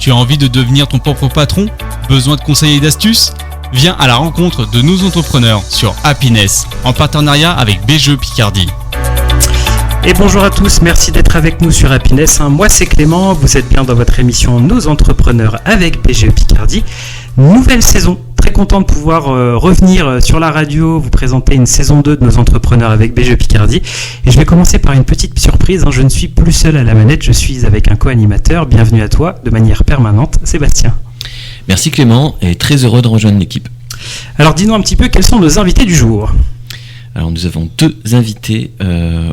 Tu as envie de devenir ton propre patron? Besoin de conseils et d'astuces? Viens à la rencontre de nos entrepreneurs sur Happiness, en partenariat avec BGE Picardie. Et bonjour à tous, merci d'être avec nous sur Happiness. Moi c'est Clément, vous êtes bien dans votre émission Nos Entrepreneurs avec BGE Picardie. Nouvelle saison, très content de pouvoir revenir sur la radio, vous présenter une saison 2 de Nos Entrepreneurs avec BGE Picardie. Et je vais commencer par une petite surprise, je ne suis plus seul à la manette, je suis avec un co-animateur. Bienvenue à toi de manière permanente, Sébastien. Merci Clément et très heureux de rejoindre l'équipe. Alors dis-nous un petit peu quels sont nos invités du jour. Alors nous avons deux invités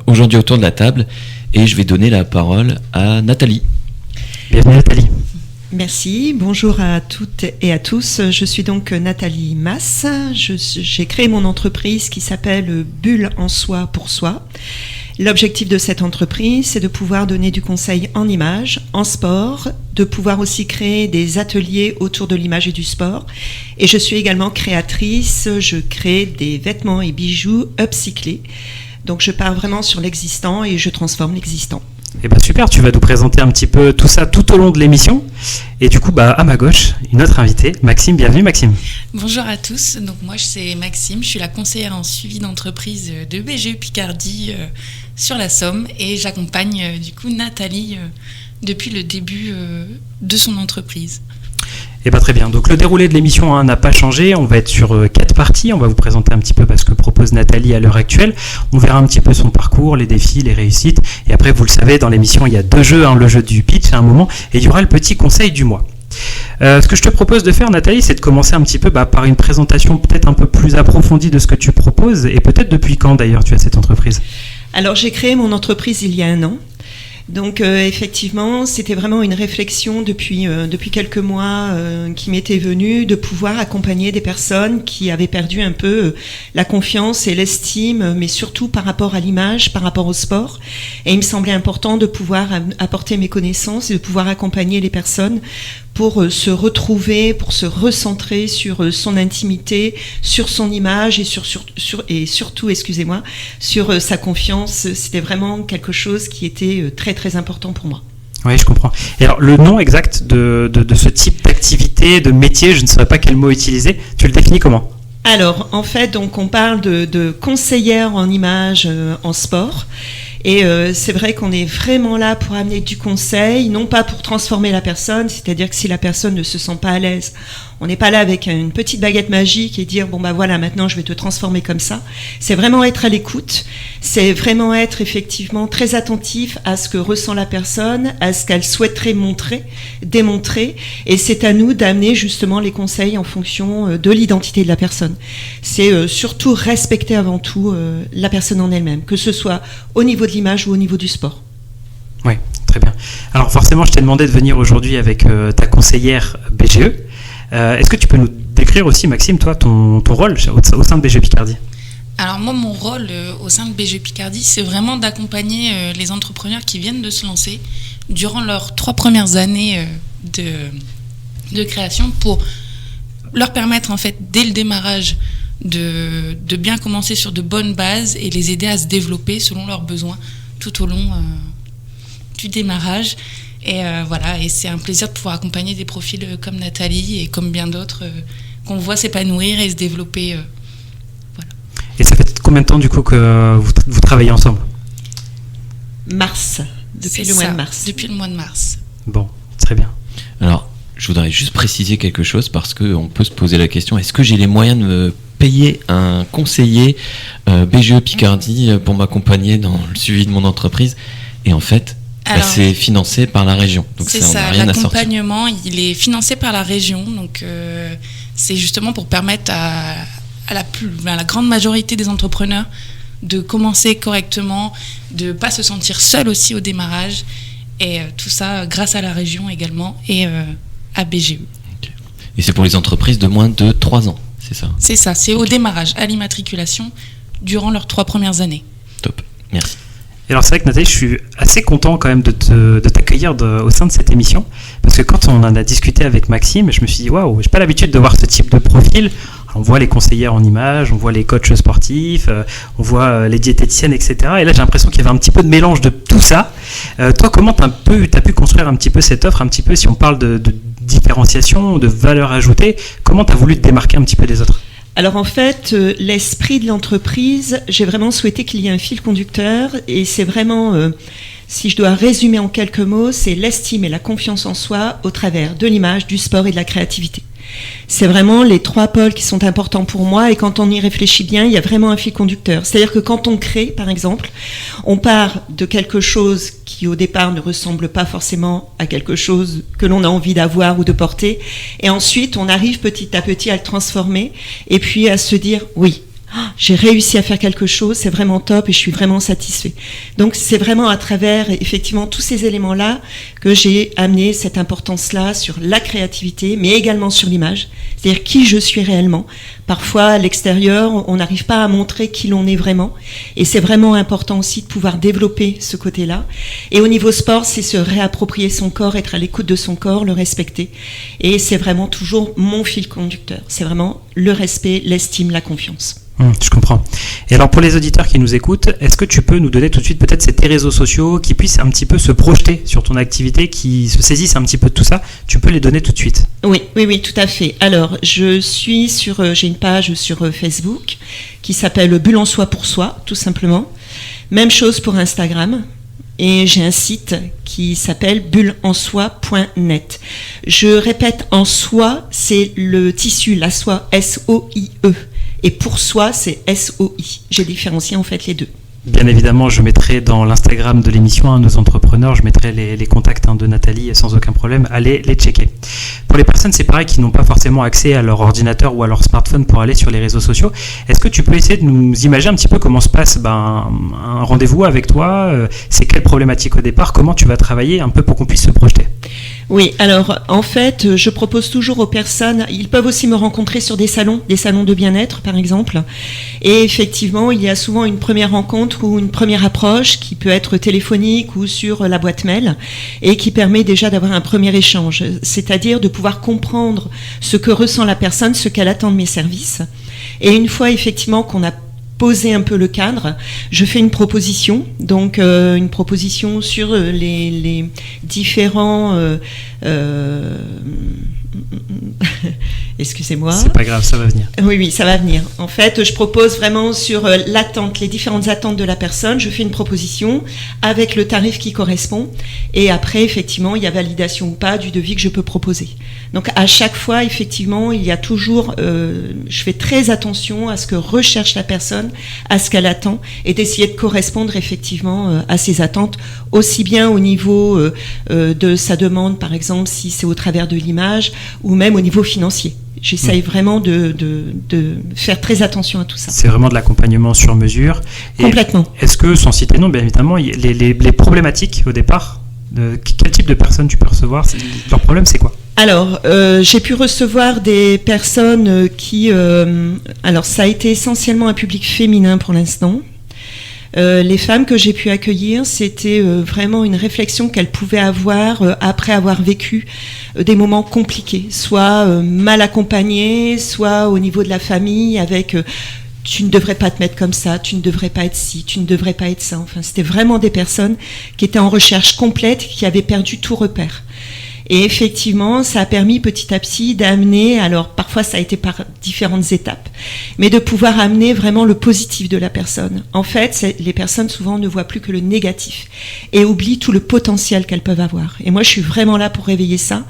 aujourd'hui autour de la table et je vais donner la parole à Nathalie. Bienvenue Nathalie. Merci, bonjour à toutes et à tous. Je suis donc Nathalie Masse. J'ai créé mon entreprise qui s'appelle Bulle en soi pour soi. L'objectif de cette entreprise, c'est de pouvoir donner du conseil en image, en sport, de pouvoir aussi créer des ateliers autour de l'image et du sport. Et je suis également créatrice, je crée des vêtements et bijoux upcyclés. Donc je pars vraiment sur l'existant et je transforme l'existant. Eh ben super, tu vas nous présenter un petit peu tout ça tout au long de l'émission. Et du coup, à ma gauche, une autre invitée, Maxime. Bienvenue Maxime. Bonjour à tous, donc moi c'est Maxime, je suis la conseillère en suivi d'entreprise de BGE Picardie sur la Somme et j'accompagne du coup Nathalie depuis le début de son entreprise. Et très bien. Donc le déroulé de l'émission n'a pas changé. On va être sur 4 parties. On va vous présenter un petit peu ce que propose Nathalie à l'heure actuelle. On verra un petit peu son parcours, les défis, les réussites. Et après, vous le savez, dans l'émission, il y a 2 jeux. Le jeu du pitch à un moment et il y aura le petit conseil du mois. Ce que je te propose de faire, Nathalie, c'est de commencer un petit peu par une présentation peut-être un peu plus approfondie de ce que tu proposes. Et peut-être depuis quand d'ailleurs tu as cette entreprise ? Alors j'ai créé mon entreprise il y a 1 an. Donc effectivement, c'était vraiment une réflexion depuis quelques mois qui m'était venue de pouvoir accompagner des personnes qui avaient perdu un peu la confiance et l'estime, mais surtout par rapport à l'image, par rapport au sport. Et il me semblait important de pouvoir apporter mes connaissances et de pouvoir accompagner les personnes pour se retrouver, pour se recentrer sur son intimité, sur son image et surtout, sur sa confiance. C'était vraiment quelque chose qui était très très important pour moi. Oui, je comprends. Et alors, le nom exact de ce type d'activité, de métier, je ne saurais pas quel mot utiliser, tu le définis comment ? Alors, en fait, donc on parle de conseillère en image en sport. Et c'est vrai qu'on est vraiment là pour amener du conseil, non pas pour transformer la personne, c'est-à-dire que si la personne ne se sent pas à l'aise, on n'est pas là avec une petite baguette magique et dire voilà, maintenant je vais te transformer comme ça. C'est vraiment être à l'écoute, c'est vraiment être effectivement très attentif à ce que ressent la personne, à ce qu'elle souhaiterait démontrer, et c'est à nous d'amener justement les conseils en fonction de l'identité de la personne. C'est surtout respecter avant tout la personne en elle-même, que ce soit au niveau de l'image ou au niveau du sport. Oui, très bien. Alors forcément, je t'ai demandé de venir aujourd'hui avec ta conseillère BGE. Est-ce que tu peux nous décrire aussi, Maxime, toi, ton rôle au sein de BGE Picardie ? Alors moi, mon rôle au sein de BGE Picardie, c'est vraiment d'accompagner les entrepreneurs qui viennent de se lancer durant leurs 3 premières années de création pour leur permettre, en fait, dès le démarrage, de bien commencer sur de bonnes bases et les aider à se développer selon leurs besoins tout au long du démarrage. Et et c'est un plaisir de pouvoir accompagner des profils comme Nathalie et comme bien d'autres qu'on voit s'épanouir et se développer. Et ça fait combien de temps du coup que vous travaillez ensemble ? Depuis le mois de mars. Depuis le mois de mars. Bon, très bien. Alors, je voudrais juste préciser quelque chose parce qu'on peut se poser la question, est-ce que j'ai les moyens de me payer un conseiller BGE Picardie pour m'accompagner dans le suivi de mon entreprise ? Et en fait, c'est financé par la région. Donc c'est on n'a rien à sortir. L'accompagnement, il est financé par la région. Donc c'est justement pour permettre à la grande majorité des entrepreneurs de commencer correctement, de ne pas se sentir seul aussi au démarrage. Et tout ça grâce à la région également et à BGE. Okay. Et c'est pour les entreprises de moins de 3 ans, c'est ça ? C'est ça, c'est au démarrage, à l'immatriculation, durant leurs 3 premières années. Top, merci. Et alors c'est vrai que Nathalie, je suis assez content quand même de t'accueillir au sein de cette émission, parce que quand on en a discuté avec Maxime, je me suis dit waouh, j'ai pas l'habitude de voir ce type de profil. On voit les conseillères en images, on voit les coachs sportifs, on voit les diététiciennes, etc. Et là, j'ai l'impression qu'il y avait un petit peu de mélange de tout ça. Toi, comment t'as pu construire un petit peu cette offre, un petit peu, si on parle de différenciation, de valeur ajoutée, comment tu as voulu te démarquer un petit peu des autres ? Alors en fait, l'esprit de l'entreprise, j'ai vraiment souhaité qu'il y ait un fil conducteur et c'est vraiment, si je dois résumer en quelques mots, c'est l'estime et la confiance en soi au travers de l'image, du sport et de la créativité. C'est vraiment les trois pôles qui sont importants pour moi et quand on y réfléchit bien, il y a vraiment un fil conducteur. C'est-à-dire que quand on crée, par exemple, on part de quelque chose qui au départ ne ressemble pas forcément à quelque chose que l'on a envie d'avoir ou de porter et ensuite on arrive petit à petit à le transformer et puis à se dire oui, j'ai réussi à faire quelque chose, c'est vraiment top et je suis vraiment satisfait. Donc c'est vraiment à travers effectivement tous ces éléments-là que j'ai amené cette importance-là sur la créativité, mais également sur l'image, c'est-à-dire qui je suis réellement. Parfois, à l'extérieur, on n'arrive pas à montrer qui l'on est vraiment et c'est vraiment important aussi de pouvoir développer ce côté-là. Et au niveau sport, c'est se réapproprier son corps, être à l'écoute de son corps, le respecter. Et c'est vraiment toujours mon fil conducteur. C'est vraiment le respect, l'estime, la confiance. Je comprends. Et alors pour les auditeurs qui nous écoutent, est-ce que tu peux nous donner tout de suite peut-être tes réseaux sociaux qui puissent un petit peu se projeter sur ton activité, qui se saisissent un petit peu de tout ça? Tu peux les donner tout de suite. Oui, tout à fait. Alors j'ai une page sur Facebook qui s'appelle Bulle en soi pour soi, tout simplement. Même chose pour Instagram. Et j'ai un site qui s'appelle bullensoi.net. Je répète, en soi, c'est le tissu, la soie, S-O-I-E. Et pour soi, c'est S-O-I. J'ai différencié en fait les deux. Bien évidemment, je mettrai dans l'Instagram de l'émission nos entrepreneurs, je mettrai les contacts de Nathalie sans aucun problème, allez les checker. Pour les personnes, c'est pareil, qui n'ont pas forcément accès à leur ordinateur ou à leur smartphone pour aller sur les réseaux sociaux, est-ce que tu peux essayer de nous imaginer un petit peu comment se passe un rendez-vous avec toi, c'est quelle problématique au départ, comment tu vas travailler un peu pour qu'on puisse se projeter? Oui, alors en fait, je propose toujours aux personnes, ils peuvent aussi me rencontrer sur des salons de bien-être par exemple, et effectivement, il y a souvent une première rencontre ou une première approche qui peut être téléphonique ou sur la boîte mail, et qui permet déjà d'avoir un premier échange, c'est-à-dire de pouvoir comprendre ce que ressent la personne, ce qu'elle attend de mes services, et une fois effectivement qu'on a poser un peu le cadre, je fais une proposition, donc une proposition sur les différents excusez-moi. C'est pas grave, ça va venir. Oui, ça va venir. En fait, je propose vraiment sur l'attente, les différentes attentes de la personne. Je fais une proposition avec le tarif qui correspond. Et après, effectivement, il y a validation ou pas du devis que je peux proposer. Donc, à chaque fois, effectivement, il y a toujours... je fais très attention à ce que recherche la personne, à ce qu'elle attend, et d'essayer de correspondre, effectivement, à ses attentes, aussi bien au niveau de sa demande, par exemple, si c'est au travers de l'image, ou même au niveau financier. J'essaye vraiment de faire très attention à tout ça. C'est vraiment de l'accompagnement sur mesure. Et complètement. Est-ce que, sans citer non, bien évidemment, les problématiques au départ, quel type de personnes tu peux recevoir? Leur problème, c'est quoi? Alors, j'ai pu recevoir des personnes qui... alors, ça a été essentiellement un public féminin pour l'instant. Les femmes que j'ai pu accueillir, c'était vraiment une réflexion qu'elles pouvaient avoir après avoir vécu des moments compliqués, soit mal accompagnés, soit au niveau de la famille avec tu ne devrais pas te mettre comme ça, tu ne devrais pas être ci, tu ne devrais pas être ça. Enfin, c'était vraiment des personnes qui étaient en recherche complète, qui avaient perdu tout repère. Et effectivement, ça a permis petit à petit d'amener, alors parfois ça a été par différentes étapes, mais de pouvoir amener vraiment le positif de la personne. En fait, les personnes souvent ne voient plus que le négatif et oublient tout le potentiel qu'elles peuvent avoir. Et moi, je suis vraiment là pour réveiller ça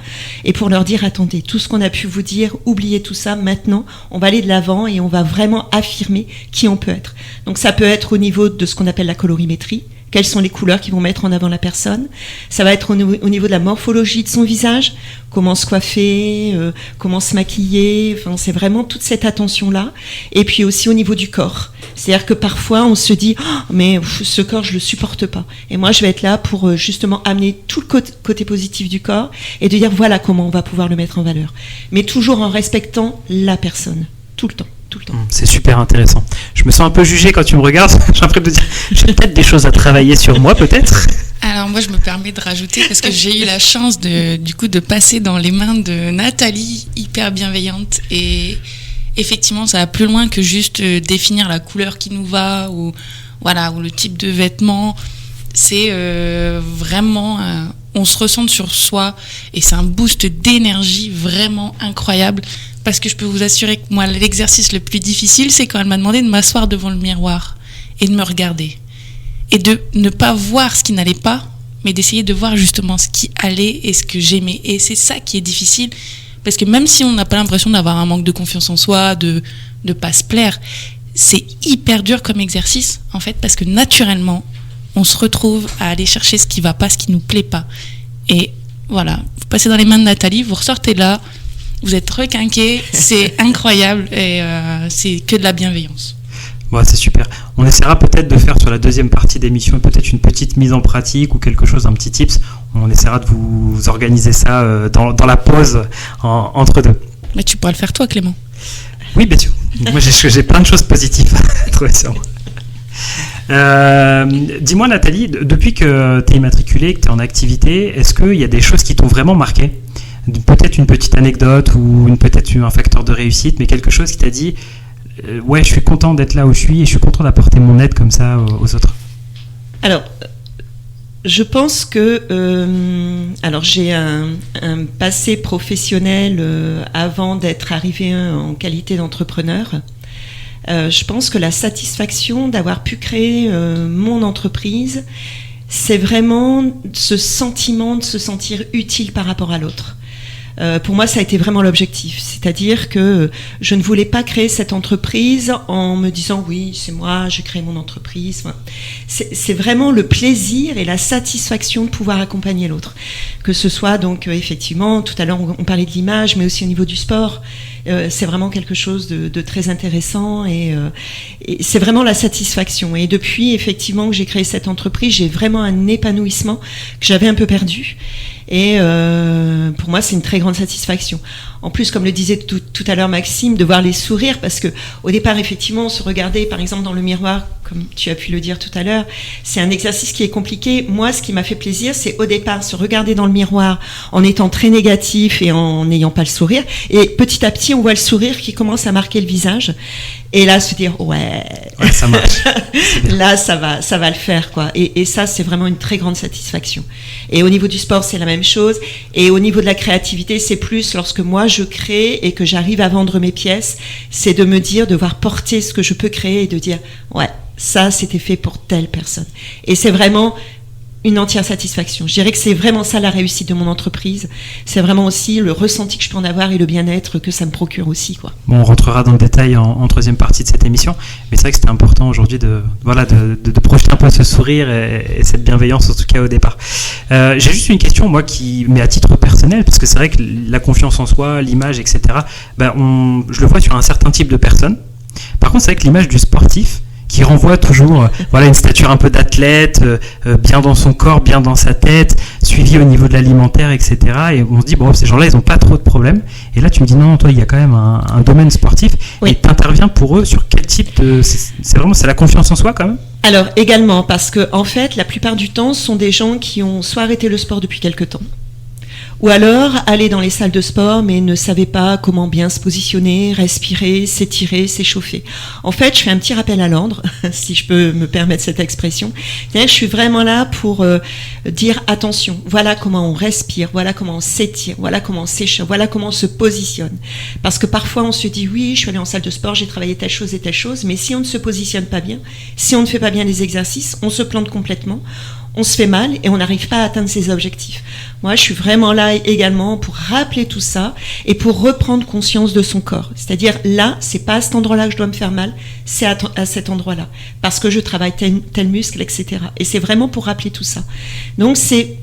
et pour leur dire, attendez, tout ce qu'on a pu vous dire, oubliez tout ça, maintenant, on va aller de l'avant et on va vraiment affirmer qui on peut être. Donc ça peut être au niveau de ce qu'on appelle la colorimétrie. Quelles sont les couleurs qui vont mettre en avant la personne? Ça va être au niveau de la morphologie de son visage, comment se coiffer, comment se maquiller, enfin, c'est vraiment toute cette attention-là. Et puis aussi au niveau du corps. C'est-à-dire que parfois on se dit oh, mais ce corps je le supporte pas. Et moi je vais être là pour justement amener tout le côté positif du corps et de dire voilà comment on va pouvoir le mettre en valeur. Mais toujours en respectant la personne, tout le temps. C'est super intéressant. Je me sens un peu jugée quand tu me regardes. J'ai l'impression de dire, j'ai peut-être des choses à travailler sur moi, peut-être. Alors moi, je me permets de rajouter parce que j'ai eu la chance de passer dans les mains de Nathalie, hyper bienveillante et effectivement, ça va plus loin que juste définir la couleur qui nous va ou le type de vêtements. C'est vraiment, on se ressent sur soi et c'est un boost d'énergie vraiment incroyable. Parce que je peux vous assurer que moi, l'exercice le plus difficile, c'est quand elle m'a demandé de m'asseoir devant le miroir et de me regarder. Et de ne pas voir ce qui n'allait pas, mais d'essayer de voir justement ce qui allait et ce que j'aimais. Et c'est ça qui est difficile. Parce que même si on n'a pas l'impression d'avoir un manque de confiance en soi, de pas se plaire, c'est hyper dur comme exercice, en fait, parce que naturellement, on se retrouve à aller chercher ce qui va pas, ce qui nous plaît pas. Et voilà, vous passez dans les mains de Nathalie, vous ressortez là, vous êtes requinqué, c'est incroyable et c'est que de la bienveillance. Bon, c'est super. On essaiera peut-être de faire sur la deuxième partie d'émission peut-être une petite mise en pratique ou quelque chose, un petit tips. On essaiera de vous organiser ça dans la pause entre deux. Mais tu pourras le faire toi, Clément. Oui, bien sûr. Moi, j'ai plein de choses positives à trouver sur moi. Dis-moi, Nathalie, depuis que tu es immatriculée, que tu es en activité, est-ce qu'il y a des choses qui t'ont vraiment marqué ? Peut-être une petite anecdote ou peut-être un facteur de réussite, mais quelque chose qui t'a dit ouais, je suis content d'être là où je suis et je suis content d'apporter mon aide comme ça aux autres. Alors, je pense que j'ai un passé professionnel avant d'être arrivée en qualité d'entrepreneur. Je pense que la satisfaction d'avoir pu créer mon entreprise, c'est vraiment ce sentiment de se sentir utile par rapport à l'autre. Pour moi, ça a été vraiment l'objectif. C'est-à-dire que je ne voulais pas créer cette entreprise en me disant oui, c'est moi, j'ai créé mon entreprise. C'est vraiment le plaisir et la satisfaction de pouvoir accompagner l'autre. Que ce soit donc effectivement, tout à l'heure on parlait de l'image, mais aussi au niveau du sport. C'est vraiment quelque chose de très intéressant et c'est vraiment la satisfaction. Et depuis effectivement que j'ai créé cette entreprise, j'ai vraiment un épanouissement que j'avais un peu perdu. Et pour moi, c'est une très grande satisfaction. En plus, comme le disait tout à l'heure Maxime, de voir les sourires, parce que au départ, effectivement, se regarder, par exemple, dans le miroir, comme tu as pu le dire tout à l'heure, c'est un exercice qui est compliqué. Moi, ce qui m'a fait plaisir, c'est au départ se regarder dans le miroir en étant très négatif et en n'ayant pas le sourire. Et petit à petit, on voit le sourire qui commence à marquer le visage. Et là, se dire ouais, ça marche. Là, ça va le faire, quoi. Et ça, c'est vraiment une très grande satisfaction. Et au niveau du sport, c'est la même chose. Et au niveau de la créativité, c'est plus lorsque moi je crée et que j'arrive à vendre mes pièces, c'est de me dire, de voir porter ce que je peux créer et de dire ouais, ça c'était fait pour telle personne. Et c'est vraiment une entière satisfaction. Je dirais que c'est vraiment ça la réussite de mon entreprise. C'est vraiment aussi le ressenti que je peux en avoir et le bien-être que ça me procure aussi, quoi. Bon, on rentrera dans le détail en troisième partie de cette émission, mais c'est vrai que c'était important aujourd'hui de projeter un peu ce sourire et cette bienveillance, en tout cas au départ. J'ai juste une question, moi, mais à titre personnel, parce que c'est vrai que la confiance en soi, l'image, etc., je le vois sur un certain type de personnes. Par contre, c'est vrai que l'image du sportif, qui renvoie toujours une stature un peu d'athlète, bien dans son corps, bien dans sa tête, suivi au niveau de l'alimentaire, etc. Et on se dit, bon, ces gens-là, ils n'ont pas trop de problèmes. Et là, tu me dis, non, toi, il y a quand même un domaine sportif. Oui. Et tu interviens pour eux sur quel type de... C'est la confiance en soi, quand même ? Alors, également, parce que en fait, la plupart du temps, ce sont des gens qui ont soit arrêté le sport depuis quelque temps, ou alors aller dans les salles de sport mais ne savaient pas comment bien se positionner, respirer, s'étirer, s'échauffer. En fait, je fais un petit rappel à l'ordre, si je peux me permettre cette expression. C'est-à-dire que je suis vraiment là pour dire attention, voilà comment on respire, voilà comment on s'étire, voilà comment on s'échauffe, voilà comment on se positionne. Parce que parfois on se dit oui, je suis allé en salle de sport, j'ai travaillé telle chose et telle chose, mais si on ne se positionne pas bien, si on ne fait pas bien les exercices, on se plante complètement. On se fait mal et on n'arrive pas à atteindre ses objectifs. Moi, je suis vraiment là également pour rappeler tout ça et pour reprendre conscience de son corps. C'est-à-dire, là, c'est pas à cet endroit-là que je dois me faire mal, c'est à cet endroit-là. Parce que je travaille tel muscle, etc. Et c'est vraiment pour rappeler tout ça. Donc, c'est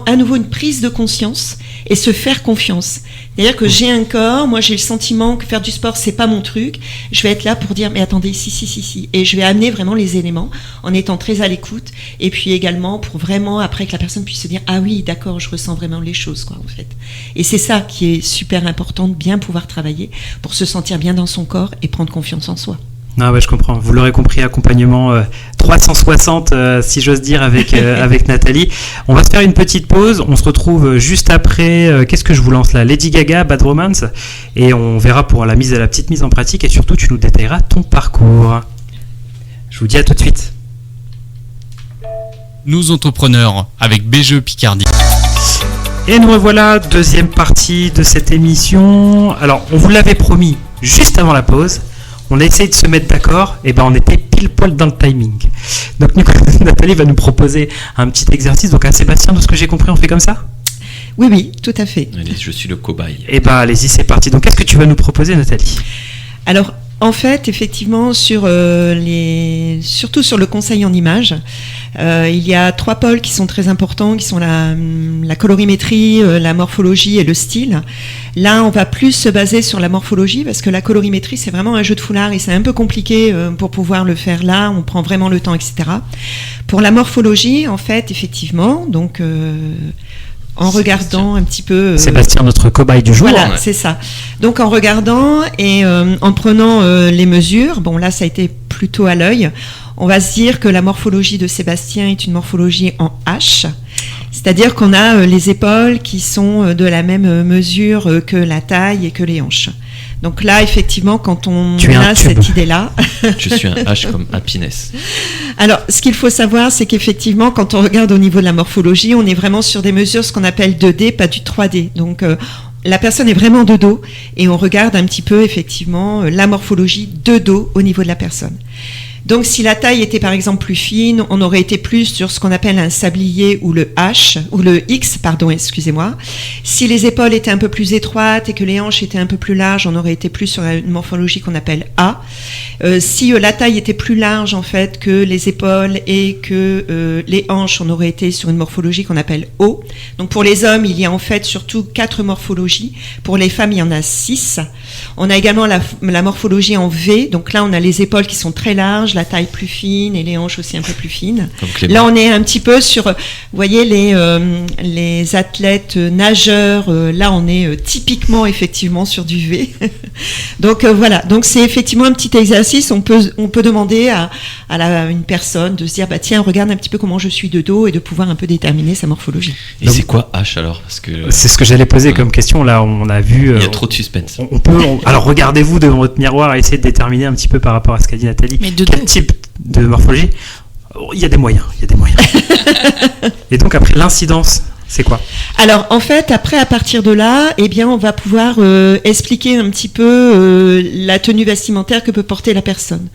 à nouveau une prise de conscience et se faire confiance. C'est-à-dire que j'ai un corps, moi j'ai le sentiment que faire du sport c'est pas mon truc, je vais être là pour dire mais attendez, si, et je vais amener vraiment les éléments en étant très à l'écoute et puis également pour vraiment après que la personne puisse se dire ah oui d'accord, je ressens vraiment les choses quoi en fait. Et c'est ça qui est super important de bien pouvoir travailler pour se sentir bien dans son corps et prendre confiance en soi. Non, je comprends. Vous l'aurez compris, accompagnement 360, si j'ose dire, avec Nathalie. On va se faire une petite pause. On se retrouve juste après. Qu'est-ce que je vous lance là ? Lady Gaga, Bad Romance. Et on verra pour la petite mise en pratique. Et surtout, tu nous détailleras ton parcours. Je vous dis à tout de suite. Nous entrepreneurs avec BGE Picardie. Et nous revoilà, deuxième partie de cette émission. Alors, on vous l'avait promis juste avant la pause. On a essayé de se mettre d'accord, et on était pile poil dans le timing. Donc Nathalie va nous proposer un petit exercice. Donc Sébastien, de ce que j'ai compris, on fait comme ça ? Oui, tout à fait. Allez, je suis le cobaye. Allez-y, c'est parti. Donc qu'est-ce que tu vas nous proposer, Nathalie ? Alors, en fait, effectivement, surtout sur le conseil en images, il y a 3 pôles qui sont très importants, qui sont la colorimétrie, la morphologie et le style. Là, on va plus se baser sur la morphologie parce que la colorimétrie, c'est vraiment un jeu de foulard et c'est un peu compliqué pour pouvoir le faire là. On prend vraiment le temps, etc. Pour la morphologie, en fait, effectivement, donc... en regardant un petit peu... Sébastien, notre cobaye du jour. Voilà, c'est ça. Donc en regardant et en prenant les mesures, là ça a été plutôt à l'œil, on va se dire que la morphologie de Sébastien est une morphologie en H, c'est-à-dire qu'on a les épaules qui sont de la même mesure que la taille et que les hanches. Donc là, effectivement, quand on a cette idée-là... Je suis un H comme happiness. Alors, ce qu'il faut savoir, c'est qu'effectivement, quand on regarde au niveau de la morphologie, on est vraiment sur des mesures, ce qu'on appelle 2D, pas du 3D. Donc, la personne est vraiment de dos et on regarde un petit peu, effectivement, la morphologie de dos au niveau de la personne. Donc, si la taille était par exemple plus fine, on aurait été plus sur ce qu'on appelle un sablier ou le H, ou le X, pardon, excusez-moi. Si les épaules étaient un peu plus étroites et que les hanches étaient un peu plus larges, on aurait été plus sur une morphologie qu'on appelle A. Si la taille était plus large en fait que les épaules et que les hanches, on aurait été sur une morphologie qu'on appelle O. Donc pour les hommes, il y a en fait surtout 4 morphologies. Pour les femmes, il y en a 6. On a également la morphologie en V. Donc là, on a les épaules qui sont très larges, la taille plus fine et les hanches aussi un peu plus fines. Là, on est un petit peu sur, vous voyez, les athlètes nageurs. Là, on est typiquement, effectivement, sur du V. Donc voilà. Donc c'est effectivement un petit exercice. On peut demander à une personne de se dire, tiens, regarde un petit peu comment je suis de dos et de pouvoir un peu déterminer sa morphologie. Et donc, c'est quoi H alors ? Parce que c'est ce que j'allais poser comme question. Là, on a vu. Il y a trop de suspense. Alors regardez-vous devant votre miroir et essayez de déterminer un petit peu par rapport à ce qu'a dit Nathalie. Mais de quel type de morphologie ? Il y a des moyens. Et donc après l'incidence, c'est quoi ? Alors en fait, après à partir de là, on va pouvoir expliquer un petit peu la tenue vestimentaire que peut porter la personne.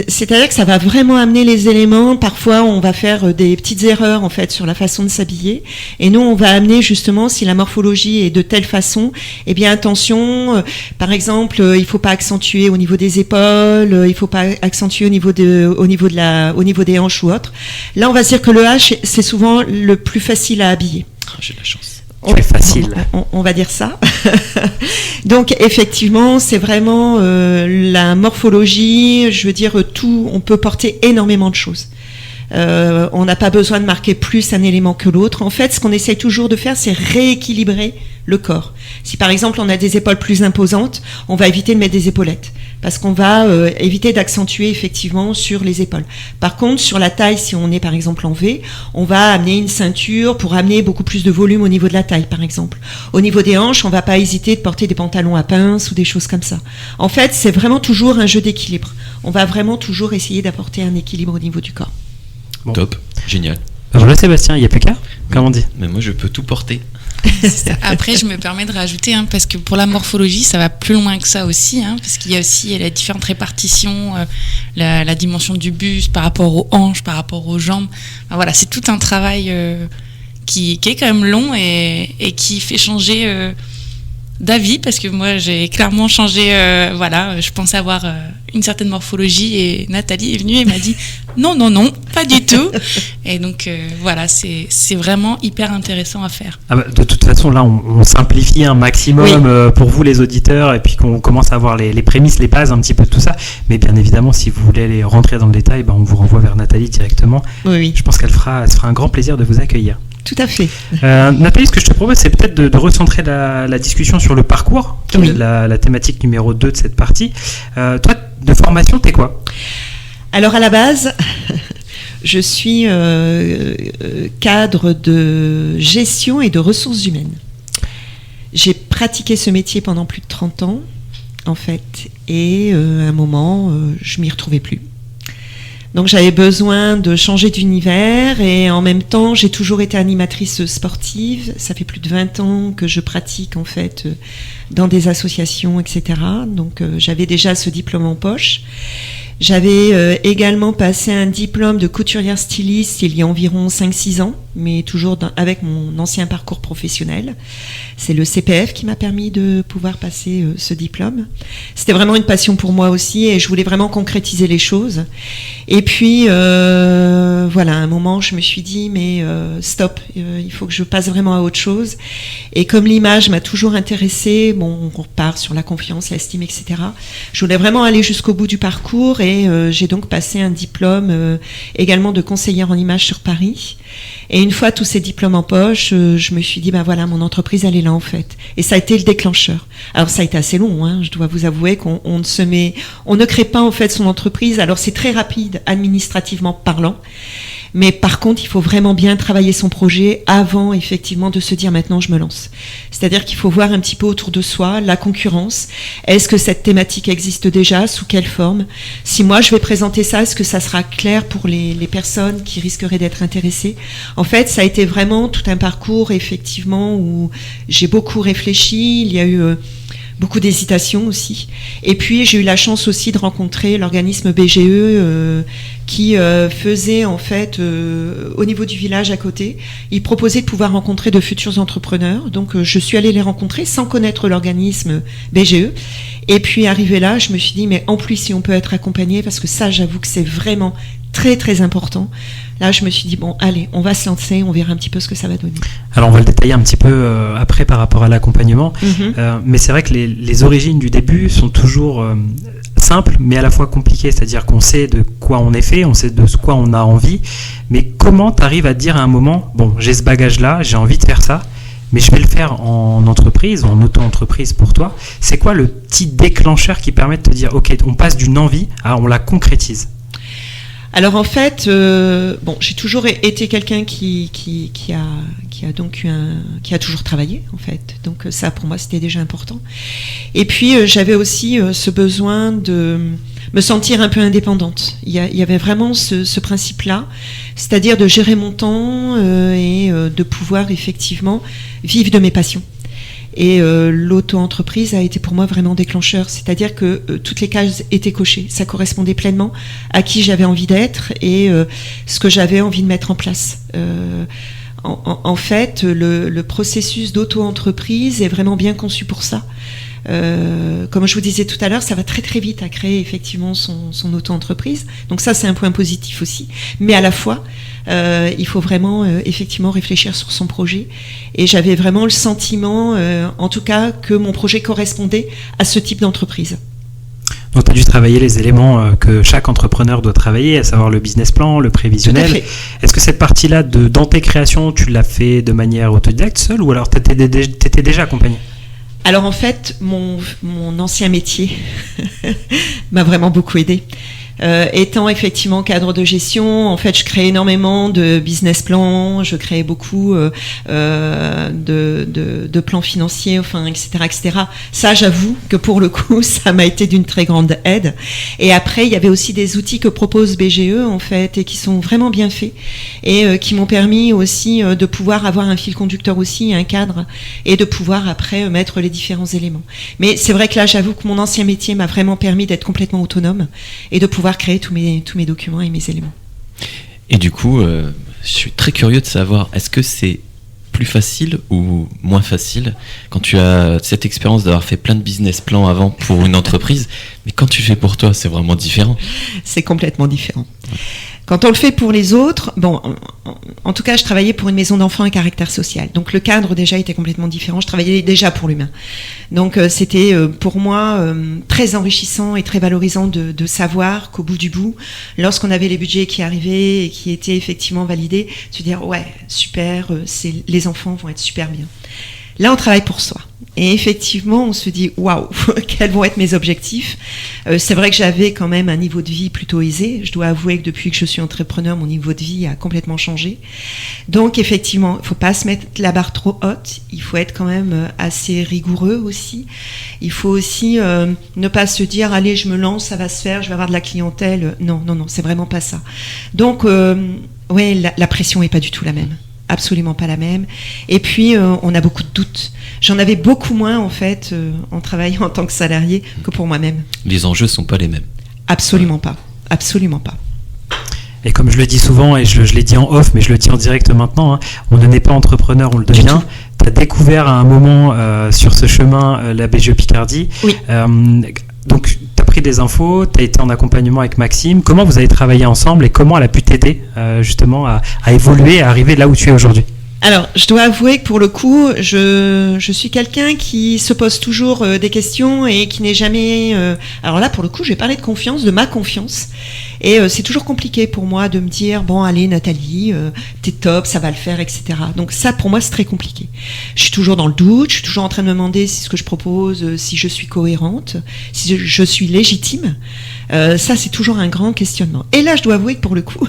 C'est-à-dire que ça va vraiment amener les éléments. Parfois, on va faire des petites erreurs en fait sur la façon de s'habiller. Et nous, on va amener justement si la morphologie est de telle façon. Attention. Par exemple, il faut pas accentuer au niveau des épaules. Il faut pas accentuer au niveau des hanches ou autre. Là, on va se dire que le H, c'est souvent le plus facile à habiller. J'ai de la chance. C'est facile. On va dire ça. Donc effectivement, c'est vraiment la morphologie, je veux dire tout, on peut porter énormément de choses. On n'a pas besoin de marquer plus un élément que l'autre. En fait, ce qu'on essaye toujours de faire, c'est rééquilibrer le corps. Si par exemple on a des épaules plus imposantes, on va éviter de mettre des épaulettes parce qu'on va éviter d'accentuer effectivement sur les épaules. Par contre, sur la taille, si on est par exemple en V, on va amener une ceinture pour amener beaucoup plus de volume au niveau de la taille par exemple. Au niveau des hanches, on va pas hésiter de porter des pantalons à pinces ou des choses comme ça. En fait, c'est vraiment toujours un jeu d'équilibre. On va vraiment toujours essayer d'apporter un équilibre au niveau du corps. Bon. Top, génial. Alors là, Sébastien, il n'y a plus qu'à. Comment on dit ? Mais moi, je peux tout porter. Après, je me permets de rajouter, parce que pour la morphologie, ça va plus loin que ça aussi, parce qu'il y a aussi la différentes répartitions, la dimension du buste par rapport aux hanches, par rapport aux jambes. Enfin, voilà, c'est tout un travail qui est quand même long et qui fait changer d'avis, parce que moi, j'ai clairement changé. Je pensais avoir une certaine morphologie et Nathalie est venue et m'a dit non, pas du tout. Et donc c'est vraiment hyper intéressant à faire. De toute façon, là, on simplifie un maximum pour vous les auditeurs et puis qu'on commence à voir les prémices, les bases, un petit peu de tout ça. Mais bien évidemment, si vous voulez aller rentrer dans le détail, on vous renvoie vers Nathalie directement. Oui. Je pense qu'elle se fera un grand plaisir de vous accueillir. tout à fait. Nathalie, ce que je te propose, c'est peut-être de recentrer la discussion sur le parcours, qui Oui. est la thématique numéro 2 de cette partie. Toi, de formation, t'es quoi ? Alors à la base, je suis cadre de gestion et de ressources humaines. J'ai pratiqué ce métier pendant plus de 30 ans, en fait, et à un moment, je m'y retrouvais plus. Donc j'avais besoin de changer d'univers et en même temps j'ai toujours été animatrice sportive. Ça fait plus de 20 ans que je pratique en fait dans des associations, etc. Donc j'avais déjà ce diplôme en poche. J'avais également passé un diplôme de couturière styliste il y a environ 5-6 ans, mais toujours avec mon ancien parcours professionnel. C'est le CPF qui m'a permis de pouvoir passer ce diplôme. C'était vraiment une passion pour moi aussi et je voulais vraiment concrétiser les choses. Et puis, voilà, à un moment, je me suis dit, mais stop, il faut que je passe vraiment à autre chose. Et comme l'image m'a toujours intéressée, bon, on repart sur la confiance, l'estime, etc. Je voulais vraiment aller jusqu'au bout du parcours et j'ai donc passé un diplôme également de conseillère en image sur Paris. Et une fois tous ces diplômes en poche, je me suis dit, ben voilà, mon entreprise, elle est là en fait. Et ça a été le déclencheur. Alors ça a été assez long, hein, je dois vous avouer qu'on ne crée pas en fait son entreprise. Alors c'est très rapide administrativement parlant. Mais par contre, il faut vraiment bien travailler son projet avant, effectivement, de se dire maintenant je me lance. C'est-à-dire qu'il faut voir un petit peu autour de soi la concurrence. Est-ce que cette thématique existe déjà? Sous quelle forme? Si moi je vais présenter ça, est-ce que ça sera clair pour les personnes qui risqueraient d'être intéressées? En fait, ça a été vraiment tout un parcours, effectivement, où j'ai beaucoup réfléchi. Il y a eu beaucoup d'hésitation aussi. Et puis, j'ai eu la chance aussi de rencontrer l'organisme BGE qui faisait, en fait, au niveau du village à côté, il proposait de pouvoir rencontrer de futurs entrepreneurs. Donc, je suis allée les rencontrer sans connaître l'organisme BGE. Et puis, arrivé là, je me suis dit, mais en plus, si on peut être accompagné, parce que ça, j'avoue que c'est vraiment très, très important. Là, je me suis dit, bon, allez, on va se lancer, on verra un petit peu ce que ça va donner. Alors, on va le détailler un petit peu après par rapport à l'accompagnement. Mais c'est vrai que les origines du début sont toujours simples, mais à la fois compliquées. C'est-à-dire qu'on sait de quoi on est fait, on sait de quoi on a envie. Mais comment tu arrives à te dire à un moment, bon, j'ai ce bagage-là, j'ai envie de faire ça, mais je vais le faire en entreprise, en auto-entreprise pour toi. C'est quoi le petit déclencheur qui permet de te dire, ok, on passe d'une envie à on la concrétise? Alors en fait, bon, j'ai toujours été quelqu'un qui a donc qui a toujours travaillé en fait. Donc ça pour moi c'était déjà important. Et puis j'avais aussi ce besoin de me sentir un peu indépendante. Il y avait vraiment ce principe-là, c'est-à-dire de gérer mon temps et de pouvoir effectivement vivre de mes passions. Et l'auto-entreprise a été pour moi vraiment déclencheur, c'est-à-dire que toutes les cases étaient cochées, ça correspondait pleinement à qui j'avais envie d'être et ce que j'avais envie de mettre en place. En fait, le processus d'auto-entreprise est vraiment bien conçu pour ça. Comme je vous disais tout à l'heure, ça va très très vite à créer effectivement son auto-entreprise. Donc ça, c'est un point positif aussi. Mais à la fois, il faut vraiment effectivement réfléchir sur son projet. Et j'avais vraiment le sentiment, en tout cas, que mon projet correspondait à ce type d'entreprise. Donc tu as dû travailler les éléments que chaque entrepreneur doit travailler, à savoir le business plan, le prévisionnel. Est-ce que cette partie-là, dans tes créations, tu l'as fait de manière autodidacte seule ou alors tu étais déjà accompagné? Alors en fait, mon ancien métier m'a vraiment beaucoup aidé. Étant effectivement cadre de gestion, en fait, je créais énormément de business plans, je créais beaucoup de plans financiers, enfin, etc., etc. Ça, j'avoue que pour le coup, ça m'a été d'une très grande aide. Et après, il y avait aussi des outils que propose BGE, en fait, et qui sont vraiment bien faits et qui m'ont permis aussi de pouvoir avoir un fil conducteur aussi, un cadre, et de pouvoir après mettre les différents éléments. Mais c'est vrai que là, j'avoue que mon ancien métier m'a vraiment permis d'être complètement autonome et de pouvoir créer tous mes documents et mes éléments. Et du coup, je suis très curieux de savoir, est-ce que c'est plus facile ou moins facile quand tu as cette expérience d'avoir fait plein de business plans avant pour une entreprise, mais quand tu fais pour toi, c'est vraiment différent? C'est complètement différent. Quand on le fait pour les autres, bon, en tout cas, je travaillais pour une maison d'enfants à caractère social. Donc le cadre déjà était complètement différent. Je travaillais déjà pour l'humain. Donc c'était pour moi très enrichissant et très valorisant de savoir qu'au bout du bout, lorsqu'on avait les budgets qui arrivaient et qui étaient effectivement validés, se dire ouais, super, les enfants vont être super bien. Là, on travaille pour soi. Et effectivement, on se dit, waouh, quels vont être mes objectifs ? C'est vrai que j'avais quand même un niveau de vie plutôt aisé. Je dois avouer que depuis que je suis entrepreneur, mon niveau de vie a complètement changé. Donc, effectivement, il ne faut pas se mettre la barre trop haute. Il faut être quand même assez rigoureux aussi. Il faut aussi ne pas se dire, allez, je me lance, ça va se faire, je vais avoir de la clientèle. Non, c'est vraiment pas ça. Donc, ouais, la pression n'est pas du tout la même. Absolument pas la même. Et puis, on a beaucoup de doutes. J'en avais beaucoup moins, en fait, en travaillant en tant que salarié que pour moi-même. Les enjeux sont pas les mêmes. Absolument pas. Absolument pas. Et comme je le dis souvent, et je l'ai dit en off, mais je le dis en direct maintenant, hein, on ne naît pas entrepreneur, on le devient. Tu as découvert à un moment sur ce chemin la BGE Picardie. Oui. Donc, tu as pris des infos, tu as été en accompagnement avec Maxime. Comment vous avez travaillé ensemble et comment elle a pu t'aider justement à évoluer, à arriver là où tu es aujourd'hui ? Alors, je dois avouer que pour le coup, je suis quelqu'un qui se pose toujours des questions et qui n'est jamais... Alors là, pour le coup, je vais parler de confiance, de ma confiance. Et c'est toujours compliqué pour moi de me dire, bon, allez, Nathalie, t'es top, ça va le faire, etc. Donc ça, pour moi, c'est très compliqué. Je suis toujours dans le doute, je suis toujours en train de me demander si ce que je propose, si je suis cohérente, si je suis légitime. Ça, c'est toujours un grand questionnement. Et là, je dois avouer que pour le coup,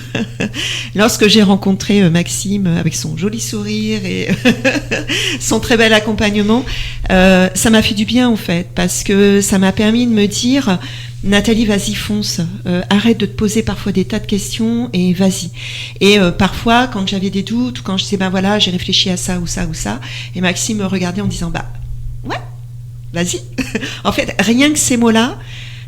lorsque j'ai rencontré Maxime avec son joli sourire et son très bel accompagnement, ça m'a fait du bien en fait, parce que ça m'a permis de me dire, Nathalie, vas-y, fonce, arrête de te poser parfois des tas de questions et vas-y. Et parfois, quand j'avais des doutes ou quand je disais, ben voilà, j'ai réfléchi à ça ou ça ou ça, et Maxime me regardait en disant, bah ouais, vas-y. En fait, rien que ces mots-là,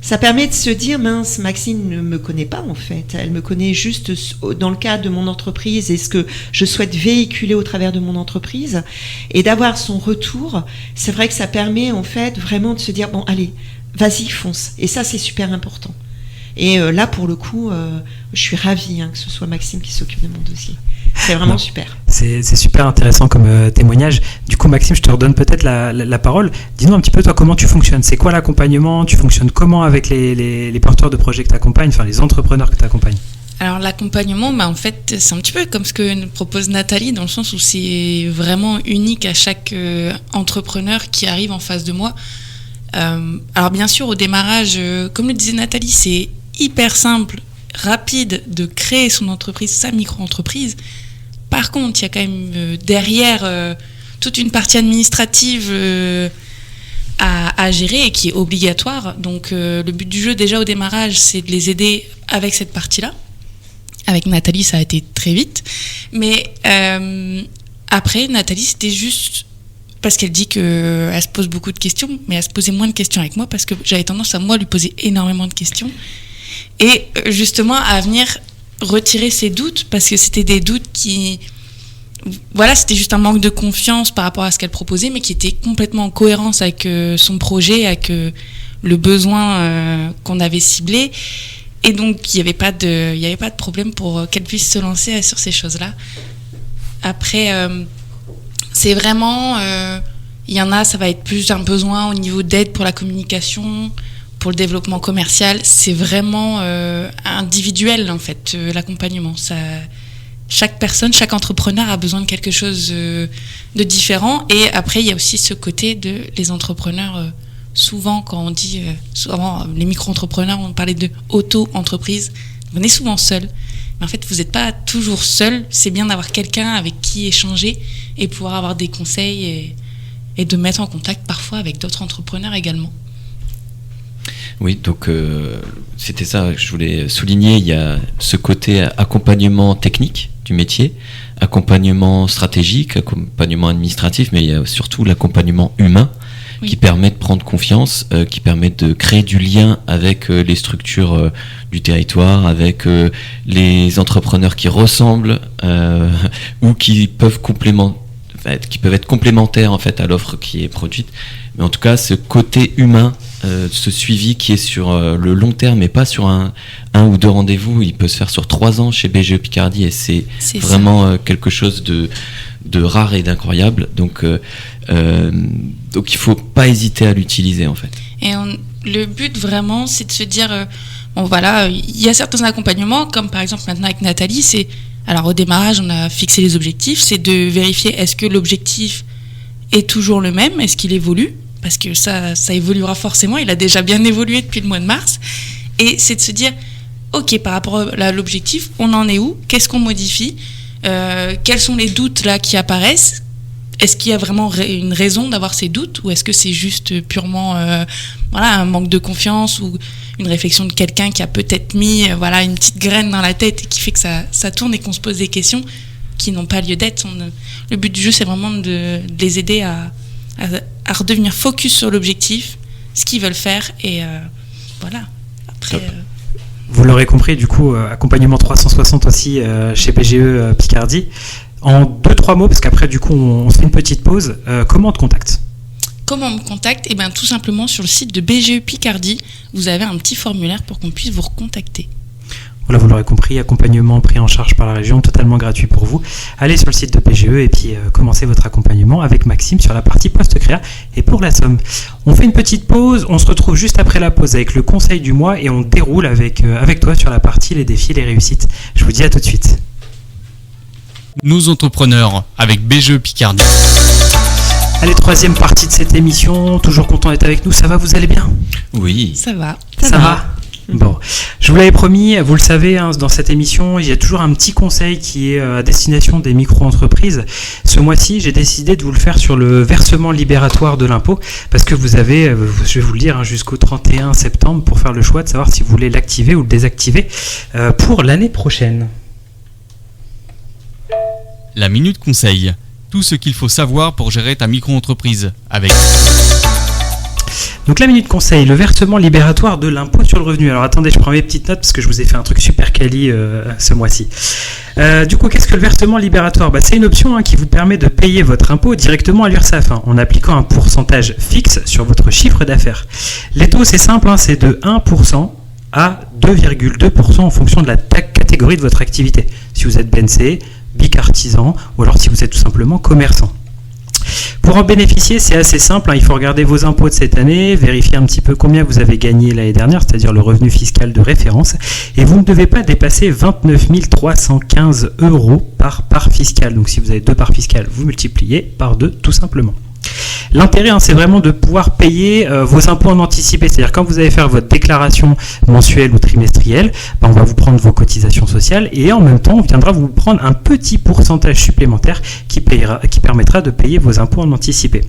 ça permet de se dire, mince, Maxime ne me connaît pas en fait. Elle me connaît juste dans le cadre de mon entreprise et ce que je souhaite véhiculer au travers de mon entreprise. Et d'avoir son retour, c'est vrai que ça permet en fait vraiment de se dire, bon allez, vas-y, fonce. Et ça, c'est super important. Et là, pour le coup, je suis ravie que ce soit Maxime qui s'occupe de mon dossier. C'est vraiment super. C'est super intéressant comme témoignage. Du coup, Maxime, je te redonne peut-être la parole. Dis-nous un petit peu, toi, comment tu fonctionnes. C'est quoi l'accompagnement ? Tu fonctionnes comment avec les porteurs de projets que tu accompagnes, enfin les entrepreneurs que tu accompagnes ? Alors l'accompagnement, en fait, c'est un petit peu comme ce que nous propose Nathalie, dans le sens où c'est vraiment unique à chaque entrepreneur qui arrive en face de moi. Alors bien sûr, au démarrage, comme le disait Nathalie, c'est hyper simple, rapide de créer son entreprise, sa micro-entreprise. Par contre, il y a quand même derrière toute une partie administrative à gérer et qui est obligatoire. Donc le but du jeu déjà au démarrage, c'est de les aider avec cette partie-là. Avec Nathalie, ça a été très vite. Mais après, Nathalie, c'était juste... parce qu'elle dit qu'elle se pose beaucoup de questions, mais elle se posait moins de questions avec moi parce que j'avais tendance à moi lui poser énormément de questions et justement à venir retirer ses doutes parce que c'était des doutes qui, voilà, c'était juste un manque de confiance par rapport à ce qu'elle proposait, mais qui était complètement en cohérence avec son projet, avec le besoin qu'on avait ciblé, et donc il n'y avait pas de problème pour qu'elle puisse se lancer sur ces choses-là. Après. C'est vraiment, il y en a, ça va être plus un besoin au niveau d'aide pour la communication, pour le développement commercial. C'est vraiment individuel en fait, l'accompagnement. Chaque personne, chaque entrepreneur a besoin de quelque chose de différent. Et après, il y a aussi ce côté de les entrepreneurs. Souvent, quand on dit, souvent les micro-entrepreneurs, on parlait de auto-entreprise. On est souvent seul. Mais en fait, vous n'êtes pas toujours seul. C'est bien d'avoir quelqu'un avec qui échanger et pouvoir avoir des conseils et de mettre en contact parfois avec d'autres entrepreneurs également. Oui, donc c'était ça que je voulais souligner. Il y a ce côté accompagnement technique du métier, accompagnement stratégique, accompagnement administratif, mais il y a surtout l'accompagnement humain. Oui. Qui permet de prendre confiance, qui permet de créer du lien avec les structures du territoire, avec les entrepreneurs qui ressemblent ou qui peuvent être complémentaires en fait à l'offre qui est produite. Mais en tout cas, ce côté humain, ce suivi qui est sur le long terme et pas sur un ou deux rendez-vous, il peut se faire sur 3 ans chez BGE Picardie et c'est vraiment quelque chose de rare et d'incroyable. Donc il faut pas hésiter à l'utiliser en fait. Et le but vraiment, c'est de se dire, bon voilà, il y a certains accompagnements, comme par exemple maintenant avec Nathalie, c'est, alors au démarrage, on a fixé les objectifs, c'est de vérifier est-ce que l'objectif est toujours le même, est-ce qu'il évolue, parce que ça évoluera forcément, il a déjà bien évolué depuis le mois de mars, et c'est de se dire, ok, par rapport à l'objectif, on en est où, qu'est-ce qu'on modifie, quels sont les doutes là qui apparaissent, est-ce qu'il y a vraiment une raison d'avoir ces doutes, ou est-ce que c'est juste purement un manque de confiance ou une réflexion de quelqu'un qui a peut-être mis une petite graine dans la tête et qui fait que ça tourne et qu'on se pose des questions qui n'ont pas lieu d'être. Le but du jeu, c'est vraiment de les aider à redevenir focus sur l'objectif, ce qu'ils veulent faire, et voilà. Après, vous l'aurez compris, du coup, accompagnement 360 aussi chez BGE Picardie. En 2-3 mots, parce qu'après, du coup, on se fait une petite pause. Comment on te contacte ? Comment on me contacte ? Eh bien, tout simplement sur le site de BGE Picardie, vous avez un petit formulaire pour qu'on puisse vous recontacter. Voilà, vous l'aurez compris, accompagnement pris en charge par la région, totalement gratuit pour vous. Allez sur le site de BGE et puis commencez votre accompagnement avec Maxime sur la partie post-créa et pour la somme. On fait une petite pause, on se retrouve juste après la pause avec le conseil du mois et on déroule avec toi sur la partie les défis, les réussites. Je vous dis à tout de suite. Nos entrepreneurs avec BGE Picardie. Allez, troisième partie de cette émission, toujours content d'être avec nous, ça va, vous allez bien ? Oui. Ça va. Ça va. Bon, je vous l'avais promis, vous le savez, dans cette émission, il y a toujours un petit conseil qui est à destination des micro-entreprises. Ce mois-ci, j'ai décidé de vous le faire sur le versement libératoire de l'impôt, parce que vous avez, je vais vous le dire, jusqu'au 31 septembre pour faire le choix de savoir si vous voulez l'activer ou le désactiver pour l'année prochaine. La Minute Conseil. Tout ce qu'il faut savoir pour gérer ta micro-entreprise avec... Donc la Minute Conseil, le versement libératoire de l'impôt sur le revenu. Alors attendez, je prends mes petites notes parce que je vous ai fait un truc super quali ce mois-ci. Du coup, qu'est-ce que le versement libératoire ? C'est une option qui vous permet de payer votre impôt directement à l'URSSAF en appliquant un pourcentage fixe sur votre chiffre d'affaires. Les taux, c'est simple, c'est de 1% à 2,2% en fonction de la catégorie de votre activité. Si vous êtes BNC, BIC artisan ou alors si vous êtes tout simplement commerçant. Pour en bénéficier, c'est assez simple, il faut regarder vos impôts de cette année, vérifier un petit peu combien vous avez gagné l'année dernière, c'est-à-dire le revenu fiscal de référence, et vous ne devez pas dépasser 29 315 € par part fiscale. Donc si vous avez 2 parts fiscales, vous multipliez par 2 tout simplement. L'intérêt, c'est vraiment de pouvoir payer vos impôts en anticipé. C'est-à-dire quand vous allez faire votre déclaration mensuelle ou trimestrielle, on va vous prendre vos cotisations sociales et en même temps, on viendra vous prendre un petit pourcentage supplémentaire qui permettra de payer vos impôts en anticipé.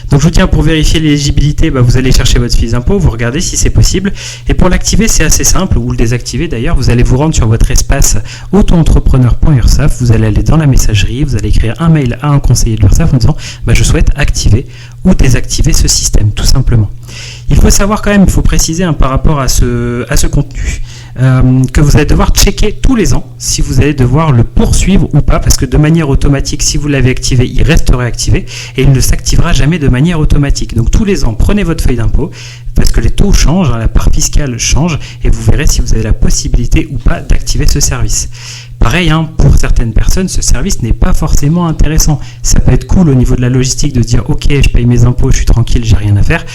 Donc je vous tiens, pour vérifier l'éligibilité, vous allez chercher votre fiche d'impôt, vous regardez si c'est possible. Et pour l'activer, c'est assez simple, ou le désactiver d'ailleurs, vous allez vous rendre sur votre espace auto-entrepreneur.ursaf, vous allez aller dans la messagerie, vous allez écrire un mail à un conseiller de l'URSSAF en disant je souhaite activer ou désactiver ce système, tout simplement. Il faut savoir quand même, il faut préciser par rapport à ce contenu, que vous allez devoir checker tous les ans si vous allez devoir le poursuivre ou pas, parce que de manière automatique, si vous l'avez activé, il resterait activé et il ne s'activera jamais de manière automatique. Donc tous les ans, prenez votre feuille d'impôt, parce que les taux changent, la part fiscale change, et vous verrez si vous avez la possibilité ou pas d'activer ce service. Pareil, pour certaines personnes, ce service n'est pas forcément intéressant. Ça peut être cool au niveau de la logistique de dire ok, je paye mes impôts, je suis tranquille, j'ai rien à faire.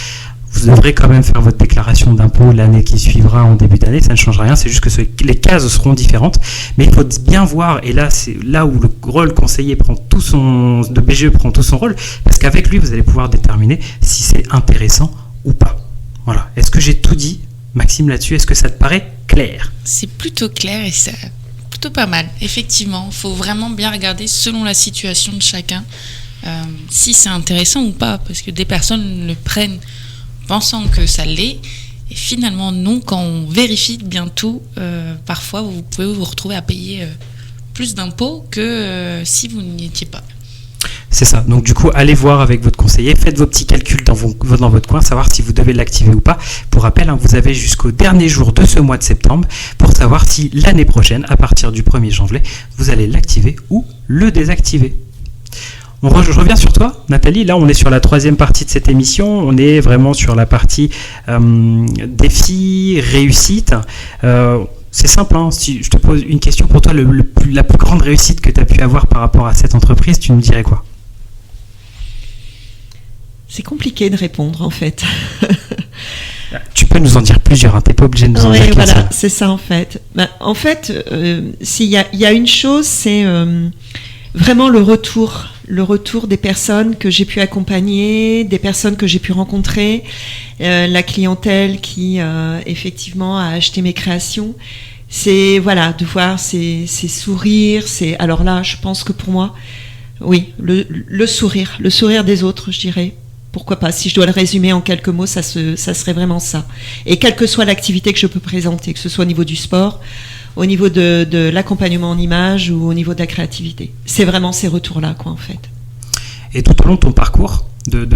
Vous devrez quand même faire votre déclaration d'impôt l'année qui suivra en début d'année, ça ne change rien, c'est juste que les cases seront différentes, mais il faut bien voir, et là c'est là où le rôle conseiller de BGE prend tout son rôle, parce qu'avec lui vous allez pouvoir déterminer si c'est intéressant ou pas. Voilà. Est-ce que j'ai tout dit, Maxime, là-dessus ? Est-ce que ça te paraît clair ? C'est plutôt clair et c'est plutôt pas mal. Effectivement, il faut vraiment bien regarder selon la situation de chacun si c'est intéressant ou pas, parce que des personnes le prennent pensant que ça l'est, et finalement non, quand on vérifie bien tout, parfois vous pouvez vous retrouver à payer plus d'impôts que si vous n'y étiez pas. C'est ça, donc du coup allez voir avec votre conseiller, faites vos petits calculs dans votre coin, savoir si vous devez l'activer ou pas. Pour rappel, vous avez jusqu'au dernier jour de ce mois de septembre pour savoir si l'année prochaine, à partir du 1er janvier, vous allez l'activer ou le désactiver. Je reviens sur toi, Nathalie. Là, on est sur la 3e partie de cette émission. On est vraiment sur la partie défi, réussite. C'est simple, hein. Si je te pose une question pour toi, la plus grande réussite que tu as pu avoir par rapport à cette entreprise, tu me dirais quoi ? C'est compliqué de répondre, en fait. Tu peux nous en dire plusieurs, hein. Tu n'es pas obligé de nous en dire qu'une voilà, seule. c'est ça, en fait. En fait, s'il y a une chose, c'est vraiment le retour des personnes que j'ai pu accompagner, des personnes que j'ai pu rencontrer, la clientèle qui effectivement a acheté mes créations. C'est de voir ces sourires. Alors là, je pense que pour moi, oui, le sourire des autres, je dirais. Pourquoi pas ? Si je dois le résumer en quelques mots, ça serait vraiment ça. Et quelle que soit l'activité que je peux présenter, que ce soit au niveau du sport, au niveau de l'accompagnement en images ou au niveau de la créativité. C'est vraiment ces retours-là, quoi, en fait. Et tout au long de ton parcours, de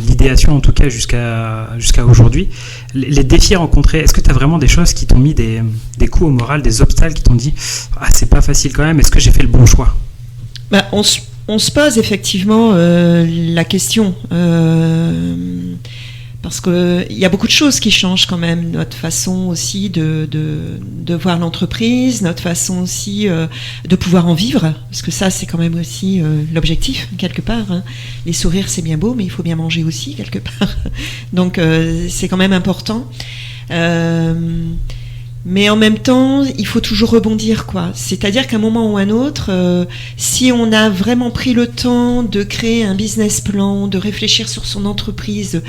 l'idéation en tout cas jusqu'à aujourd'hui, les défis rencontrés, est-ce que tu as vraiment des choses qui t'ont mis des coups au moral, des obstacles qui t'ont dit « Ah, c'est pas facile quand même, est-ce que j'ai fait le bon choix ?» On se pose effectivement la question, parce qu'il y a beaucoup de choses qui changent quand même, notre façon aussi de voir l'entreprise, notre façon aussi de pouvoir en vivre, parce que ça c'est quand même aussi l'objectif quelque part, hein. Les sourires c'est bien beau, mais il faut bien manger aussi quelque part, donc c'est quand même important. Mais en même temps, il faut toujours rebondir, quoi. C'est-à-dire qu'à un moment ou un autre, si on a vraiment pris le temps de créer un business plan, de réfléchir sur son entreprise,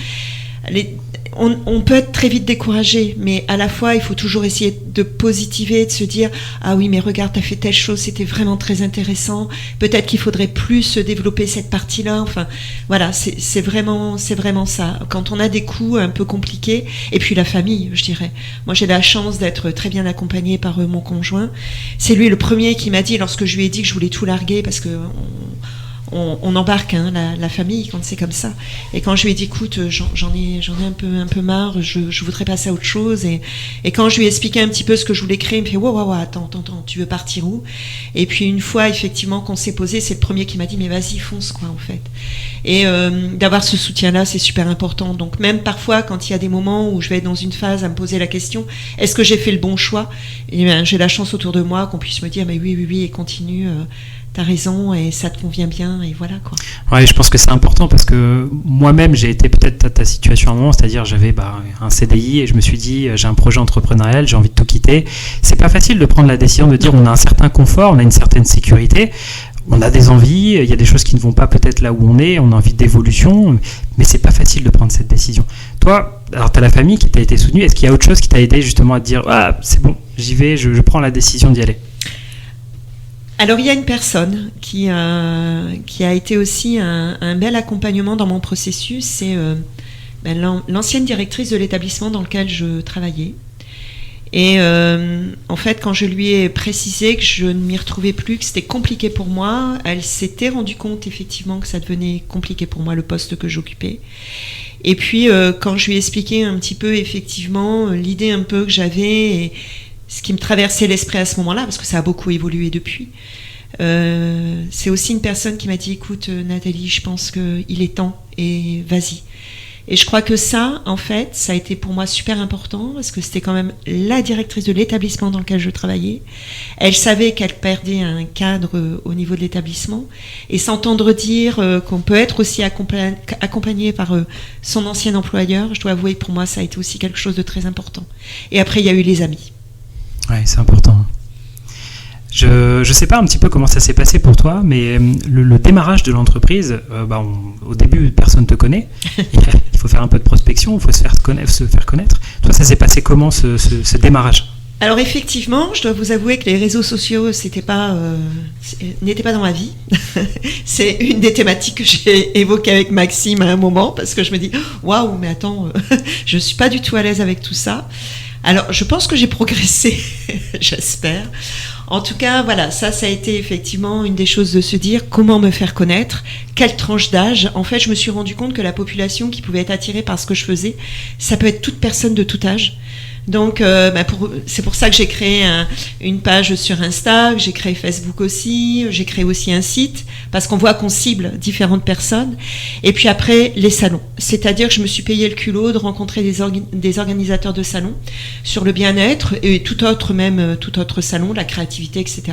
on peut être très vite découragé, mais à la fois, il faut toujours essayer de positiver, de se dire « Ah oui, mais regarde, t'as fait telle chose, c'était vraiment très intéressant. Peut-être qu'il faudrait plus développer cette partie-là. » Enfin, voilà, c'est vraiment ça. Quand on a des coups un peu compliqués, et puis la famille, je dirais. Moi, j'ai la chance d'être très bien accompagnée par mon conjoint. C'est lui le premier qui m'a dit, lorsque je lui ai dit que je voulais tout larguer, parce que on embarque, hein, la famille quand c'est comme ça. Et quand je lui ai dit écoute, j'en ai un peu marre, je voudrais passer à autre chose, et quand je lui ai expliqué un petit peu ce que je voulais créer, il me fait wow, attends, tu veux partir où? Et puis une fois effectivement qu'on s'est posé, c'est le premier qui m'a dit mais vas-y fonce, quoi, en fait. Et d'avoir ce soutien là, c'est super important. Donc même parfois quand il y a des moments où je vais être dans une phase à me poser la question est-ce que j'ai fait le bon choix, et bien, j'ai la chance autour de moi qu'on puisse me dire mais oui et continue, t'as raison et ça te convient bien, et voilà, quoi. Ouais, je pense que c'est important parce que moi-même j'ai été peut-être à ta situation à un moment, c'est-à-dire j'avais un CDI et je me suis dit j'ai un projet entrepreneurial, j'ai envie de tout quitter. C'est pas facile de prendre la décision de dire on a un certain confort, on a une certaine sécurité, on a des envies, il y a des choses qui ne vont pas peut-être là où on est, on a envie d'évolution, mais c'est pas facile de prendre cette décision. Toi, alors t'as la famille qui t'a été soutenue, est-ce qu'il y a autre chose qui t'a aidé justement à te dire ah c'est bon, j'y vais, je prends la décision d'y aller? Alors, il y a une personne qui a été aussi un bel accompagnement dans mon processus, c'est l'ancienne directrice de l'établissement dans lequel je travaillais. Et en fait, quand je lui ai précisé que je ne m'y retrouvais plus, que c'était compliqué pour moi, elle s'était rendue compte effectivement que ça devenait compliqué pour moi, le poste que j'occupais. Et puis, quand je lui ai expliqué un petit peu effectivement l'idée un peu que j'avais, et ce qui me traversait l'esprit à ce moment-là, parce que ça a beaucoup évolué depuis, c'est aussi une personne qui m'a dit écoute Nathalie, je pense qu'il est temps et vas-y. Et je crois que ça, en fait, ça a été pour moi super important parce que c'était quand même la directrice de l'établissement dans lequel je travaillais. Elle savait qu'elle perdait un cadre au niveau de l'établissement, et s'entendre dire qu'on peut être aussi accompagné par son ancien employeur, je dois avouer que pour moi ça a été aussi quelque chose de très important. Et après il y a eu les amis. Ouais, c'est important. Je sais pas un petit peu comment ça s'est passé pour toi, mais le démarrage de l'entreprise, au début personne te connaît, il faut faire un peu de prospection, il faut se faire connaître. Toi, ça s'est passé comment ce démarrage? Alors effectivement, je dois vous avouer que les réseaux sociaux n'étaient pas dans ma vie. C'est une des thématiques que j'ai évoquées avec Maxime à un moment, parce que je me dis waouh, mais attends, je suis pas du tout à l'aise avec tout ça. Alors, je pense que j'ai progressé, j'espère. En tout cas, voilà, ça a été effectivement une des choses de se dire comment me faire connaître, quelle tranche d'âge. En fait, je me suis rendu compte que la population qui pouvait être attirée par ce que je faisais, ça peut être toute personne de tout âge. Donc, c'est pour ça que j'ai créé une page sur Insta, que j'ai créé Facebook aussi, j'ai créé aussi un site, parce qu'on voit qu'on cible différentes personnes. Et puis après, les salons. C'est-à-dire que je me suis payé le culot de rencontrer des organisateurs de salons sur le bien-être et tout autre salon, la créativité, etc.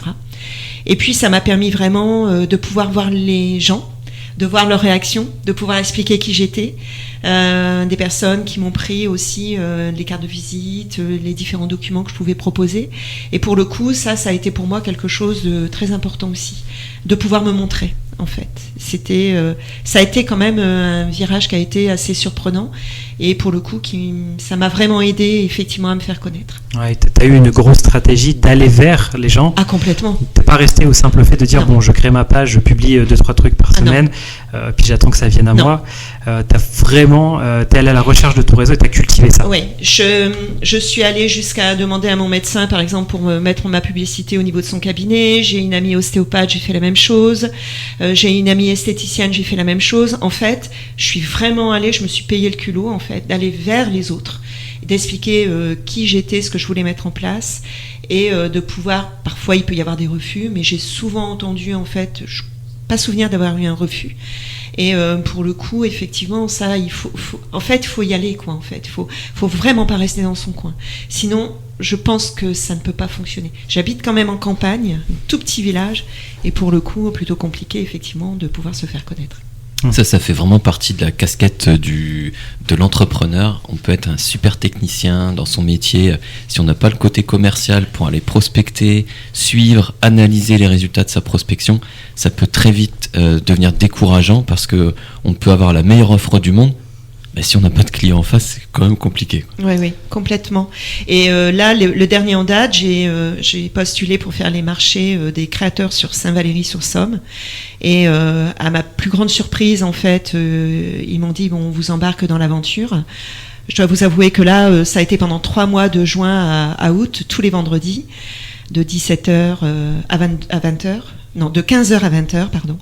Et puis, ça m'a permis vraiment de pouvoir voir les gens, de voir leurs réactions, de pouvoir expliquer qui j'étais, des personnes qui m'ont pris aussi les cartes de visite, les différents documents que je pouvais proposer. Et pour le coup, ça a été pour moi quelque chose de très important aussi, de pouvoir me montrer. En fait, ça a été quand même un virage qui a été assez surprenant et pour le coup, ça m'a vraiment aidé effectivement à me faire connaître. Ouais, t'as eu une grosse stratégie d'aller vers les gens. Ah, complètement. T'es pas resté au simple fait de dire bon, je crée ma page, je publie 2-3 trucs par semaine, puis j'attends que ça vienne à moi. T'as vraiment, t'es allé à la recherche de ton réseau et t'as cultivé ça. Oui, je suis allée jusqu'à demander à mon médecin, par exemple, pour mettre ma publicité au niveau de son cabinet. J'ai une amie ostéopathe, j'ai fait la même chose. J'ai une amie esthéticienne, j'ai fait la même chose. En fait, je suis vraiment allée, je me suis payé le culot, en fait, d'aller vers les autres, d'expliquer qui j'étais, ce que je voulais mettre en place, et de pouvoir, parfois il peut y avoir des refus, mais j'ai souvent entendu, en fait, pas souvenir d'avoir eu un refus. Et pour le coup, effectivement, ça, il faut y aller, quoi, en fait. Il faut vraiment pas rester dans son coin. Sinon, je pense que ça ne peut pas fonctionner. J'habite quand même en campagne, un tout petit village, et pour le coup, plutôt compliqué, effectivement, de pouvoir se faire connaître. Ça fait vraiment partie de la casquette de l'entrepreneur. On peut être un super technicien dans son métier. Si on n'a pas le côté commercial pour aller prospecter, suivre, analyser les résultats de sa prospection, ça peut très vite devenir décourageant parce que on peut avoir la meilleure offre du monde. Mais si on n'a pas de client en face, c'est quand même compliqué. Oui, complètement. Et là, le dernier en date, j'ai postulé pour faire les marchés des créateurs sur Saint-Valery-sur-Somme. Et à ma plus grande surprise, en fait, ils m'ont dit, bon, on vous embarque dans l'aventure. Je dois vous avouer que là, ça a été pendant 3 mois de juin à août, tous les vendredis, de 17h à 20h. Non, de 15h à 20h, pardon.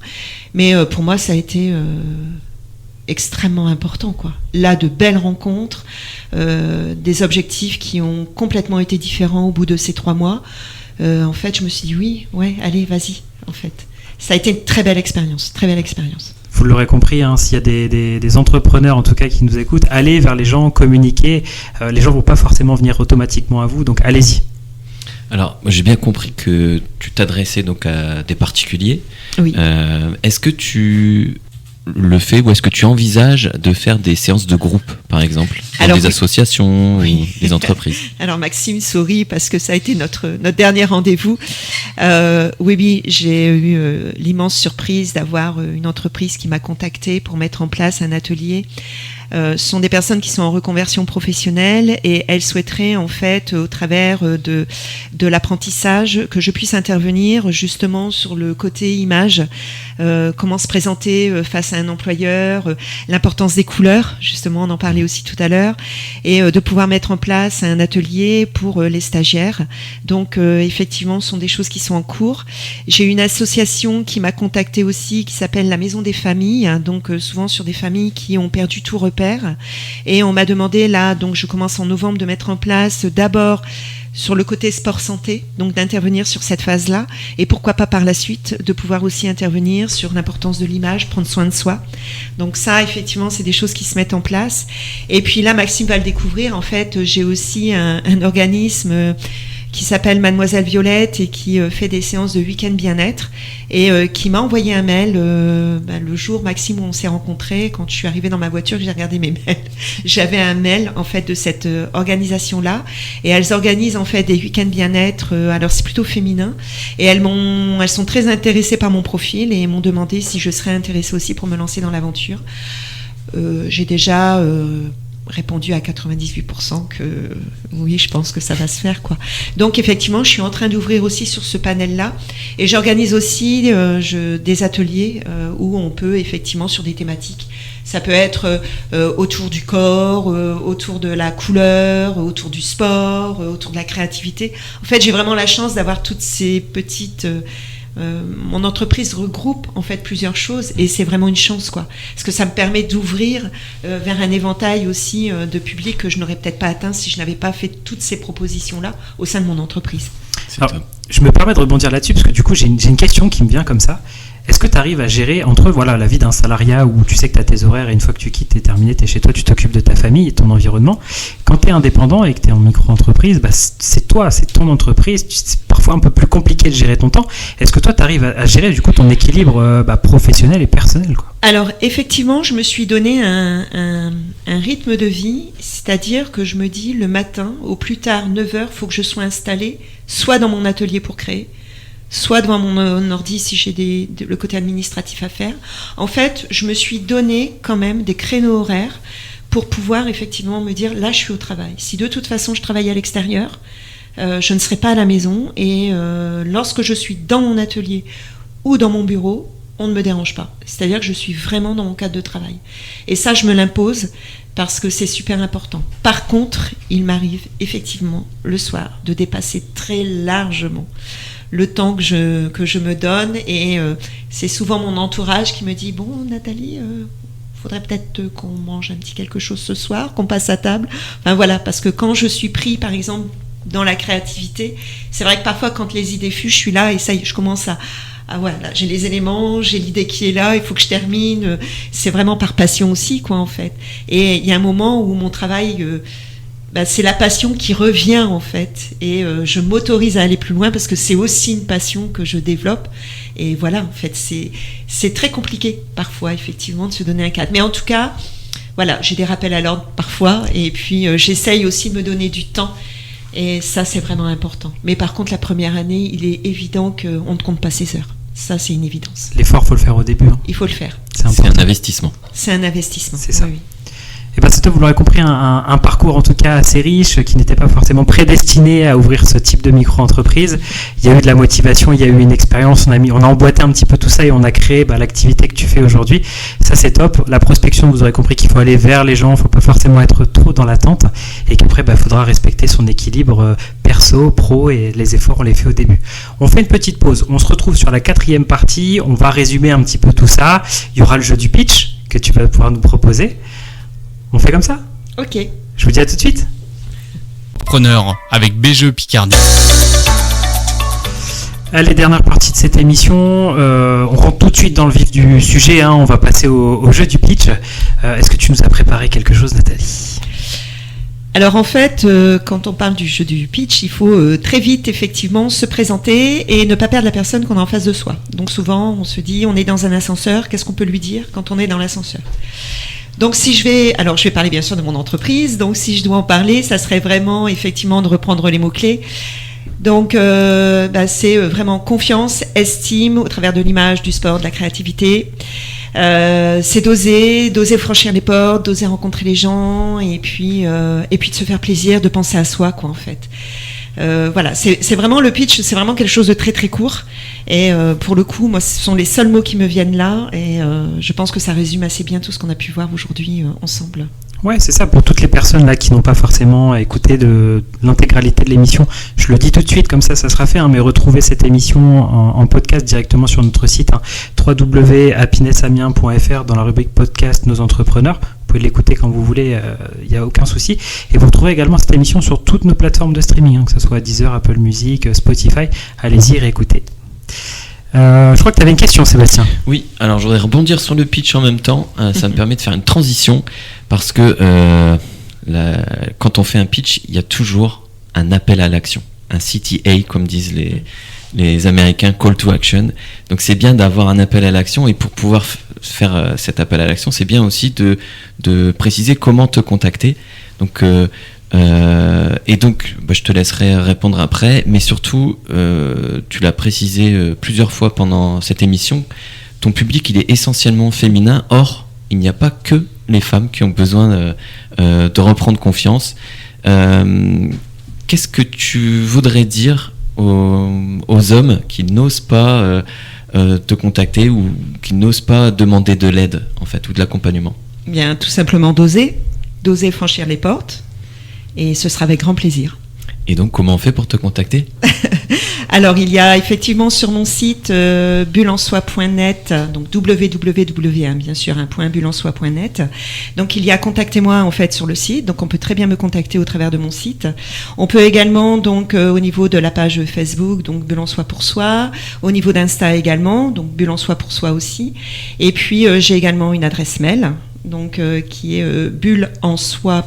Mais pour moi, ça a été... extrêmement important, quoi. Là, de belles rencontres, des objectifs qui ont complètement été différents au bout de ces 3 mois. En fait, je me suis dit allez, vas-y, en fait. Ça a été une très belle expérience, très belle expérience. Vous l'aurez compris, hein, s'il y a des entrepreneurs en tout cas qui nous écoutent, allez vers les gens, communiquez. Les gens vont pas forcément venir automatiquement à vous, donc allez-y. Alors, moi, j'ai bien compris que tu t'adressais donc à des particuliers. Oui. Est-ce que tu le fais ou est-ce que tu envisages de faire des séances de groupe, par exemple, dans des associations ou des entreprises? Alors Maxime sourit parce que ça a été notre dernier rendez-vous. Oui, j'ai eu l'immense surprise d'avoir une entreprise qui m'a contactée pour mettre en place un atelier. Ce sont des personnes qui sont en reconversion professionnelle et elles souhaiteraient en fait au travers de l'apprentissage que je puisse intervenir justement sur le côté image, comment se présenter face à un employeur, l'importance des couleurs, justement on en parlait aussi tout à l'heure, et de pouvoir mettre en place un atelier pour les stagiaires. Donc effectivement ce sont des choses qui sont en cours. J'ai une association qui m'a contactée aussi qui s'appelle la Maison des Familles, hein, donc souvent sur des familles qui ont perdu tout repère. Et on m'a demandé là, donc je commence en novembre, de mettre en place d'abord sur le côté sport-santé, donc d'intervenir sur cette phase-là, et pourquoi pas par la suite de pouvoir aussi intervenir sur l'importance de l'image, prendre soin de soi. Donc ça, effectivement, c'est des choses qui se mettent en place. Et puis là, Maxime va le découvrir, en fait, j'ai aussi un organisme qui s'appelle Mademoiselle Violette et qui fait des séances de week-end bien-être et qui m'a envoyé un mail le jour, Maxime, où on s'est rencontrés. Quand je suis arrivée dans ma voiture, j'ai regardé mes mails. J'avais un mail en fait de cette organisation-là et elles organisent en fait des week-ends bien-être. Alors c'est plutôt féminin et elles sont très intéressées par mon profil et m'ont demandé si je serais intéressée aussi pour me lancer dans l'aventure. J'ai déjà répondu à 98% que oui, je pense que ça va se faire, quoi. Donc effectivement, je suis en train d'ouvrir aussi sur ce panel-là et j'organise aussi des ateliers où on peut effectivement sur des thématiques. Ça peut être autour du corps, autour de la couleur, autour du sport, autour de la créativité. En fait, j'ai vraiment la chance d'avoir toutes ces petites mon entreprise regroupe en fait plusieurs choses et c'est vraiment une chance, quoi. Parce que ça me permet d'ouvrir vers un éventail aussi de public que je n'aurais peut-être pas atteint si je n'avais pas fait toutes ces propositions-là au sein de mon entreprise. Alors, je me permets de rebondir là-dessus parce que du coup j'ai une question qui me vient comme ça. Est-ce que tu arrives à gérer entre la vie d'un salariat où tu sais que tu as tes horaires et une fois que tu quittes, tu es terminé, tu es chez toi, tu t'occupes de ta famille et ton environnement. Quand tu es indépendant et que tu es en micro-entreprise, c'est toi, c'est ton entreprise. C'est parfois un peu plus compliqué de gérer ton temps. Est-ce que toi, tu arrives à gérer du coup ton équilibre professionnel et personnel, quoi ? Alors effectivement, je me suis donné un rythme de vie, c'est-à-dire que je me dis le matin, au plus tard 9h, il faut que je sois installée soit dans mon atelier pour créer, soit devant mon ordi si j'ai le côté administratif à faire. En fait, je me suis donné quand même des créneaux horaires pour pouvoir effectivement me dire, là, je suis au travail. Si de toute façon, je travaille à l'extérieur, je ne serai pas à la maison. Et lorsque je suis dans mon atelier ou dans mon bureau, on ne me dérange pas. C'est-à-dire que je suis vraiment dans mon cadre de travail. Et ça, je me l'impose parce que c'est super important. Par contre, il m'arrive effectivement le soir de dépasser très largement le temps que je me donne et c'est souvent mon entourage qui me dit « Bon, Nathalie, faudrait peut-être qu'on mange un petit quelque chose ce soir, qu'on passe à table. » Enfin voilà, parce que quand je suis pris, par exemple, dans la créativité, c'est vrai que parfois, quand les idées fusent, je suis là et ça y est, je commence à voilà, j'ai les éléments, j'ai l'idée qui est là, il faut que je termine. C'est vraiment par passion aussi, quoi, en fait. Et il y a un moment où mon travail... c'est la passion qui revient en fait et je m'autorise à aller plus loin parce que c'est aussi une passion que je développe et voilà, en fait c'est très compliqué parfois effectivement de se donner un cadre, mais en tout cas voilà, j'ai des rappels à l'ordre parfois et puis j'essaye aussi de me donner du temps et ça c'est vraiment important, mais par contre la première année il est évident qu'on ne compte pas ses heures, ça c'est une évidence. L'effort faut le faire au début, hein. Il faut le faire, c'est un investissement, c'est ça, oui. Et c'est toi, vous l'aurez compris, un parcours en tout cas assez riche, qui n'était pas forcément prédestiné à ouvrir ce type de micro-entreprise. Il y a eu de la motivation, il y a eu une expérience, on a emboîté un petit peu tout ça et on a créé l'activité que tu fais aujourd'hui. Ça c'est top. La prospection, vous aurez compris qu'il faut aller vers les gens, il ne faut pas forcément être trop dans l'attente et qu'après il faudra respecter son équilibre perso, pro et les efforts on les fait au début. On fait une petite pause, on se retrouve sur la 4e partie, on va résumer un petit peu tout ça. Il y aura le jeu du pitch que tu vas pouvoir nous proposer. On fait comme ça ? Ok. Je vous dis à tout de suite. Preneur avec BGE Picardie. Allez, dernière partie de cette émission. On rentre tout de suite dans le vif du sujet. On va passer au jeu du pitch. Est-ce que tu nous as préparé quelque chose, Nathalie ? Alors en fait, quand on parle du jeu du pitch, il faut très vite effectivement se présenter et ne pas perdre la personne qu'on a en face de soi. Donc souvent, on se dit, on est dans un ascenseur, qu'est-ce qu'on peut lui dire quand on est dans l'ascenseur ? Donc je vais parler bien sûr de mon entreprise, donc si je dois en parler, ça serait vraiment effectivement de reprendre les mots-clés. Donc c'est vraiment confiance, estime au travers de l'image, du sport, de la créativité. C'est d'oser franchir les portes, d'oser rencontrer les gens et puis de se faire plaisir, de penser à soi, quoi, en fait. Voilà, c'est vraiment le pitch, c'est vraiment quelque chose de très très court et pour le coup, moi, ce sont les seuls mots qui me viennent là et je pense que ça résume assez bien tout ce qu'on a pu voir aujourd'hui ensemble. Ouais, c'est ça, pour toutes les personnes là qui n'ont pas forcément écouté de l'intégralité de l'émission, je le dis tout de suite, comme ça sera fait, mais retrouvez cette émission en podcast directement sur notre site, www.happinessamiens.fr dans la rubrique podcast Nos Entrepreneurs. Vous pouvez l'écouter quand vous voulez, il n'y a aucun souci. Et vous retrouverez également cette émission sur toutes nos plateformes de streaming, que ce soit Deezer, Apple Music, Spotify. Allez-y, réécoutez. Je crois que tu avais une question, Sébastien. Oui, alors je voudrais rebondir sur le pitch en même temps. Ça me permet de faire une transition parce que quand on fait un pitch, il y a toujours un appel à l'action, un CTA comme disent les Américains, call to action. Donc c'est bien d'avoir un appel à l'action et pour pouvoir faire cet appel à l'action, c'est bien aussi de préciser comment te contacter. Donc et donc je te laisserai répondre après, mais surtout tu l'as précisé plusieurs fois pendant cette émission, ton public il est essentiellement féminin, or il n'y a pas que les femmes qui ont besoin de reprendre confiance. Qu'est-ce que tu voudrais dire aux hommes qui n'osent pas te contacter ou qui n'osent pas demander de l'aide en fait ou de l'accompagnement? Bien, tout simplement d'oser franchir les portes. Et ce sera avec grand plaisir. Et donc, comment on fait pour te contacter ? Alors, il y a effectivement sur mon site bulleensoi.net, donc www, bien sûr, .bulleensoi.net. Donc, il y a contactez-moi en fait sur le site. Donc, on peut très bien me contacter au travers de mon site. On peut également donc au niveau de la page Facebook, donc Bulle en Soi pour Soi. Au niveau d'Insta également, donc Bulle en Soi pour Soi aussi. Et puis j'ai également une adresse mail. Donc qui est bullensoi.mn,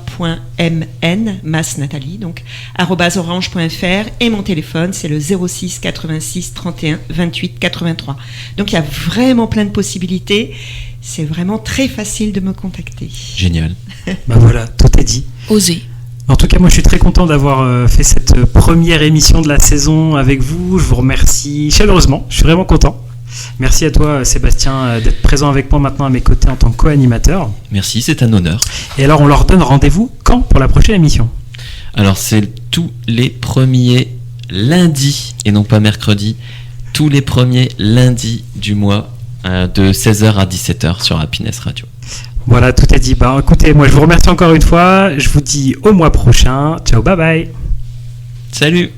Mas Nathalie, donc @orange.fr, et mon téléphone c'est le 06 86 31 28 83. Donc il y a vraiment plein de possibilités, c'est vraiment très facile de me contacter. Génial. Bah voilà, tout est dit. Osez. En tout cas, moi je suis très content d'avoir fait cette première émission de la saison avec vous. Je vous remercie chaleureusement, je suis vraiment content. Merci à toi Sébastien d'être présent avec moi maintenant à mes côtés en tant que co-animateur. Merci, c'est un honneur. Et alors on leur donne rendez-vous quand pour la prochaine émission ? Alors c'est tous les premiers lundis, et non pas mercredi, tous les premiers lundis du mois de 16h à 17h sur Happiness Radio. Voilà, tout est dit. Bah écoutez, moi je vous remercie encore une fois, je vous dis au mois prochain. Ciao, bye bye. Salut.